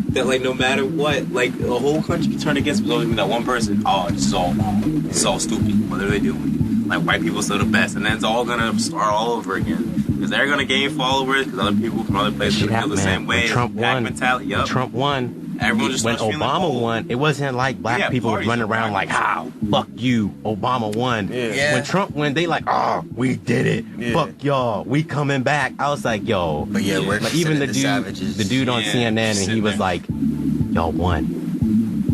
that like no matter what, like the whole country can turn against. There's always gonna be that one person. Oh, this is all wrong. This is all stupid. What are they doing? Like white people still the best, and then it's all gonna start all over again because they're gonna gain followers because other people from other places feel the same way. Trump won. Mentality. Yep. Trump won. Everyone just when starts feeling Obama old. won, it wasn't like black people running around like, how? Fuck you, Obama won. Yeah. When Trump won, they like, oh, we did it. Yeah. Fuck y'all, we coming back. I was like, yo. But yeah, we're like, even the dude on CNN, and he was like, y'all won.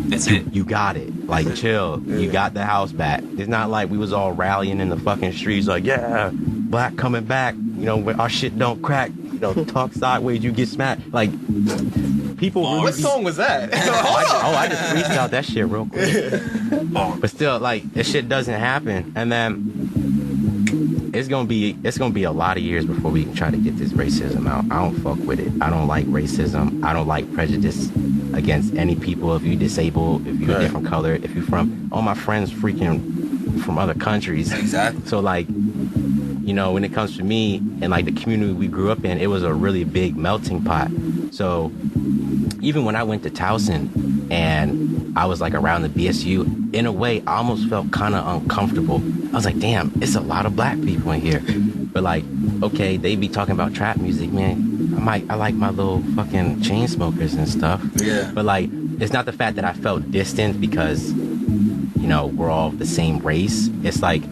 That's it. You got it. Like, chill. Yeah. You got the house back. It's not like we was all rallying in the fucking streets like, yeah, black coming back. You know, where our shit don't crack. You know, talk sideways, you get smacked. Like, people really What song was that? I just freestyled that shit real quick. But still, like, this shit doesn't happen. And then it's gonna be a lot of years before we can try to get this racism out. I don't fuck with it. I don't like racism. I don't like prejudice against any people. If you disabled, if you're a different color, if you're from, all my friends freaking from other countries. Exactly. So like, you know, when it comes to me and like the community we grew up in, it was a really big melting pot. So even when I went to Towson and I was like around the BSU, in a way, I almost felt kind of uncomfortable. I was like, damn, it's a lot of black people in here. But like, okay, they be talking about trap music, man. I like my little fucking chain smokers and stuff. Yeah. But like, it's not the fact that I felt distant because, you know, we're all the same race. It's like,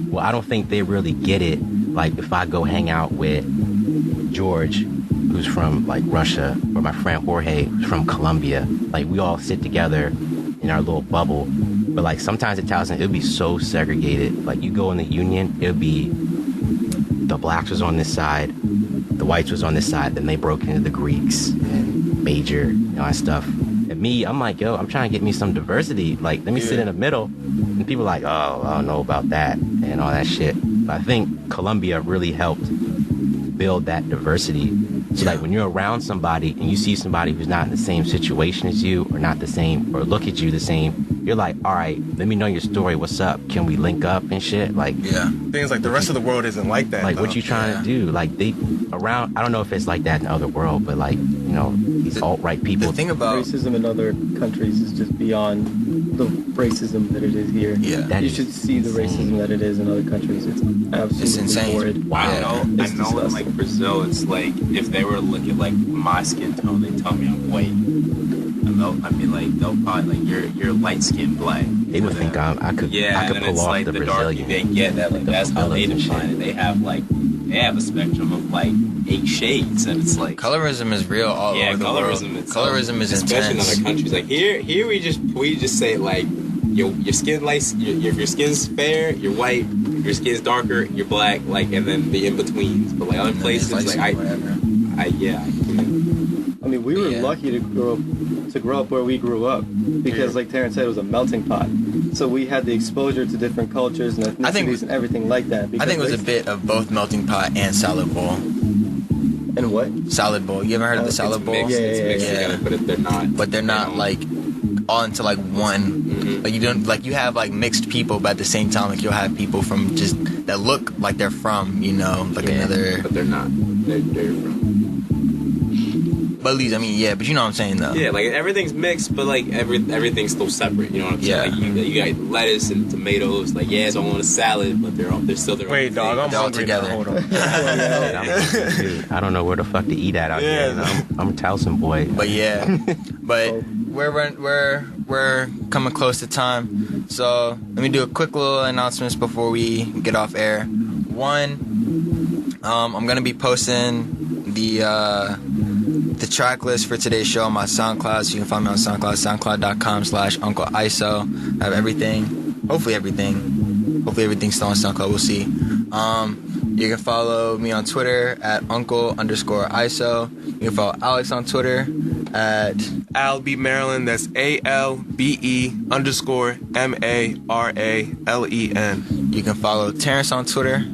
well, I don't think they really get it. Like, if I go hang out with George, who's from like Russia, or my friend Jorge, who's from Colombia, like we all sit together in our little bubble. But like sometimes at Towson, it would be so segregated. Like you go in the Union, it would be the blacks was on this side, the whites was on this side, then they broke into the Greeks and Major and all that stuff. And me, I'm like, yo, I'm trying to get me some diversity. Like, let me sit in the middle. And people are like, oh, I don't know about that and all that shit. But I think Columbia really helped build that diversity. So like when you're around somebody and you see somebody who's not in the same situation as you or not the same or look at you the same, you're like, all right, let me know your story. What's up? Can we link up and shit? Like, things like the rest of the world isn't like that. Like, what you trying to do? Like, they around, I don't know if it's like that in the other world, but like, you know, these alt-right people. The thing about racism in other countries is just beyond the racism that it is here. Yeah. You should see the racism that it is in other countries. It's absolutely insane. horrid. Wow. I know in like Brazil, it's like if they were to look at like my skin tone, they tell me I'm white. They'll probably like you're light skinned black. They would think I could pull off like the darker Brazilian. they get that, like that's how they define it. They have a spectrum of like 8 shades, and it's like colorism is real all over the world. Colorism is especially intense. in other countries. Like here we just say like your skin light, if your skin's fair, you're white. If your skin's darker, you're black. Like, and then the in betweens. But like other places, like I mean, we were lucky to grow up where we grew up because, like Terrance said, it was a melting pot. So we had the exposure to different cultures and ethnicities and everything like that. I think it was a bit of both melting pot and salad bowl. And what? Salad bowl. You ever heard of the salad bowl? It's mixed together, but they're not. But they're not like all into like one. Mm-hmm. Like you don't like you have like mixed people, but at the same time, like you'll have people from just that look like they're from, you know, like another. But they're not. They're from. But at least, I mean, yeah, but you know what I'm saying, though. Yeah, like, everything's mixed, but, like, everything's still separate, you know what I'm saying? Like, you got lettuce and tomatoes, like, yeah, it's all on a salad, but they're still their Wait, own dog, thing. I'm hungry together. Hold on. I don't know where the fuck to eat at out here. You know? I'm a Towson boy. But, yeah. But we're coming close to time. So, let me do a quick little announcements before we get off air. One, I'm going to be posting the track list for today's show on my SoundCloud, so you can find me on SoundCloud, soundcloud.com/Uncle Iso. I have everything. Hopefully everything's still on SoundCloud. We'll see. You can follow me on Twitter at Uncle_Iso. You can follow Alex on Twitter at Al B Maralen. That's ALBE_MARALEN. You can follow Terrance on Twitter.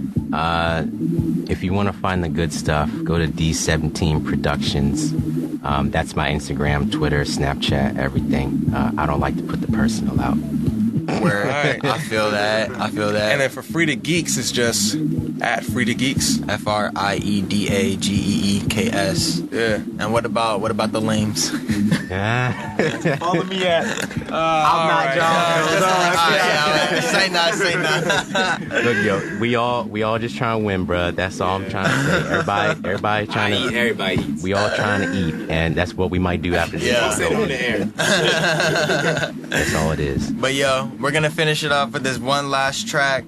If you want to find the good stuff, go to D17 Productions. That's my Instagram, Twitter, Snapchat, everything. I don't like to put the personal out. Word. Right. I feel that. And then for Frieda Geeks, it's just at Frieda Geeks. FRIEDAGEEKS. Yeah. And what about the lames? Follow me at. I'm not John. Say not. Look, yo, we all just trying to win, bro. That's all I'm trying to say. Everybody trying to eat. Everybody eats. We all trying to eat, and that's what we might do after this. Yeah. Say it on the air. That's all it is. But yo, we're gonna finish it off with this one last track.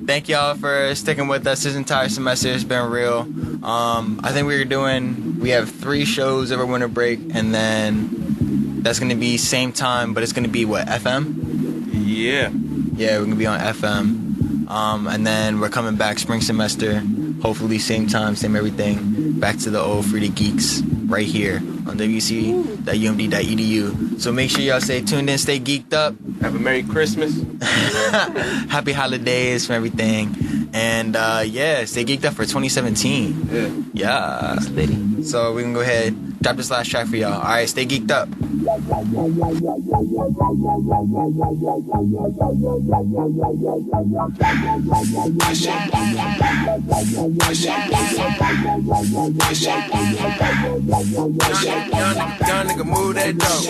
Thank y'all for sticking with us this entire semester. It's been real. I think we have 3 shows over winter break, and then that's gonna be same time, but it's gonna be what, FM? Yeah. Yeah, we're gonna be on FM. And then we're coming back spring semester. Hopefully same time, same everything. Back to the old Frieda Geeks right here on wc.umd.edu. So make sure y'all stay tuned in, stay geeked up. Have a Merry Christmas. Happy holidays from everything. And stay geeked up for 2017. Yeah. So we can go ahead, drop this last track for y'all. Alright, stay geeked up. Young nigga move that dope.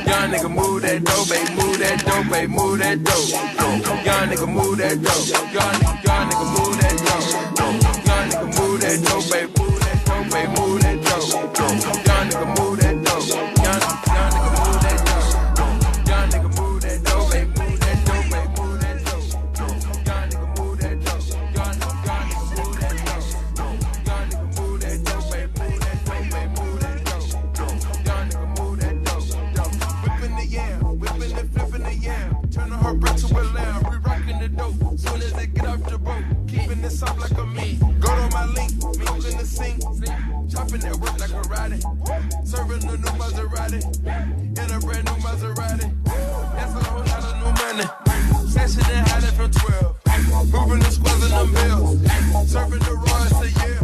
Young nigga move that dope, baby. Move that dope, baby. Move that dope. Young nigga move that dope. Young nigga move that dope. Young nigga move that dope, baby. Move that dope, baby. Move that dope. Young nigga move that dope. Young nigga move that dope. Young nigga move that dope, baby. Move that dope, baby. Move that dope. Young nigga move that dope. Young nigga move that dope. Young nigga move that dope, baby. Move that dope, baby. Move that dope. Young nigga move that dope. Whipping the yam, whipping and flipping the yam. Turning her brick to a lamb. Re-rocking the dope. Soon as it get off the boat, keeping it soft like a me. Go to my link, smoking the sink. in a new Maserati. In a brand new Maserati. That's a whole lot of new money. Session and hiding from 12. Moving the squares in them bills. Serving the Royals a year.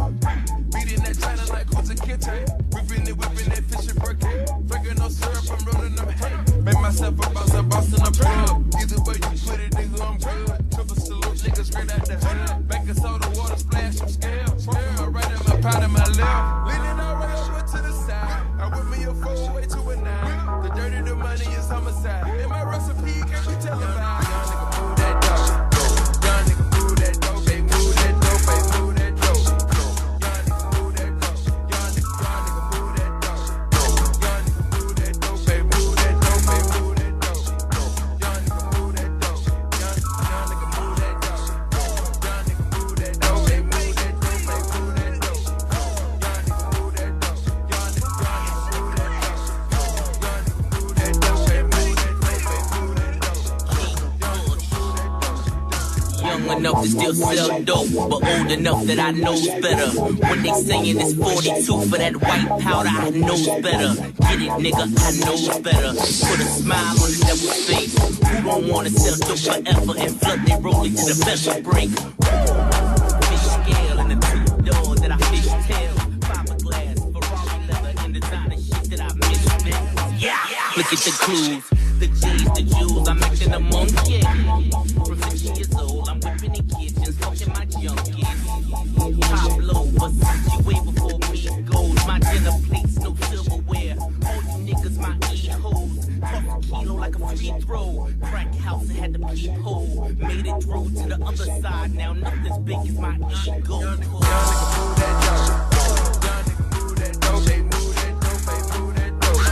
Beating that China like what's a kitchen. Whipping that fish and burger. Drinking no syrup, I'm rolling them hay. Make myself a boss in the plug. Either way you put it, nigga, I'm good. Triple salute, niggas straight out the hood. Baking soda, water splash, some scale. Scale right in my pot in my left. Leaning all right over to the side. I whip me a 4-way to a 9. The dirty, the money is homicide. In my recipe, can't be televised. Young nigga, move that dope. Young nigga, move that dope. They move that dope. They move that dope. Young nigga, move that dope. Young nigga, move that dope. Young nigga, move that dope. They move that dope. They move that dope. Young nigga, move that dope. Young nigga, move that dope. Young nigga, move that dope. They move that dope. They move that dope. Young nigga, move that dope. Young nigga, move that Young enough to still sell dope, but old enough that I knows better. When they saying it's 42 for that white powder, I knows better. Get it, nigga, I knows better. Put a smile on the devil's face. Who don't wanna sell dope forever and flood they rolling to the special break? Fish scale and the 2 doors that I fish tail. Fiberglass, Ferrari leather, and designer shit that I miss. Yeah, look at the clues. The G's, the Jews, I'm acting a monkey. From 6 years old, I'm whipping in kitchens, fucking my junkies. Pablo, Versace, way before me goes. My dinner plates, no silverware. All you niggas, my E-hoes. Toss a kilo like a free throw. Crack house and had the peephole. Made it through to the other side, now nothing's big as my ego. Young nigga, move that dope. Young nigga, move that dope. They move that dope, they move that dope.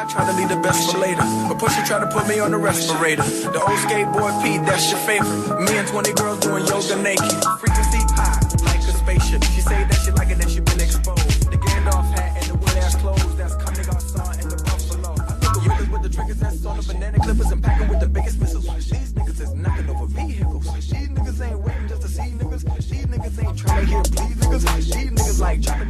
Try to leave the best for later, but Pusha try to put me on the respirator. The old skateboard Pete, that's your favorite. Me and 20 girls doing yoga naked. Frequency high, like a spaceship. She say that she like it, that she been exposed. The Gandalf hat and the wood ass clothes. That's Kanye West and the Buffalo. I look at gorillas with the triggers that's on the banana clippers and packing with the biggest missiles. These niggas is knocking over vehicles. These niggas ain't waiting just to see niggas. These niggas ain't trying to hear please niggas. These niggas like dropping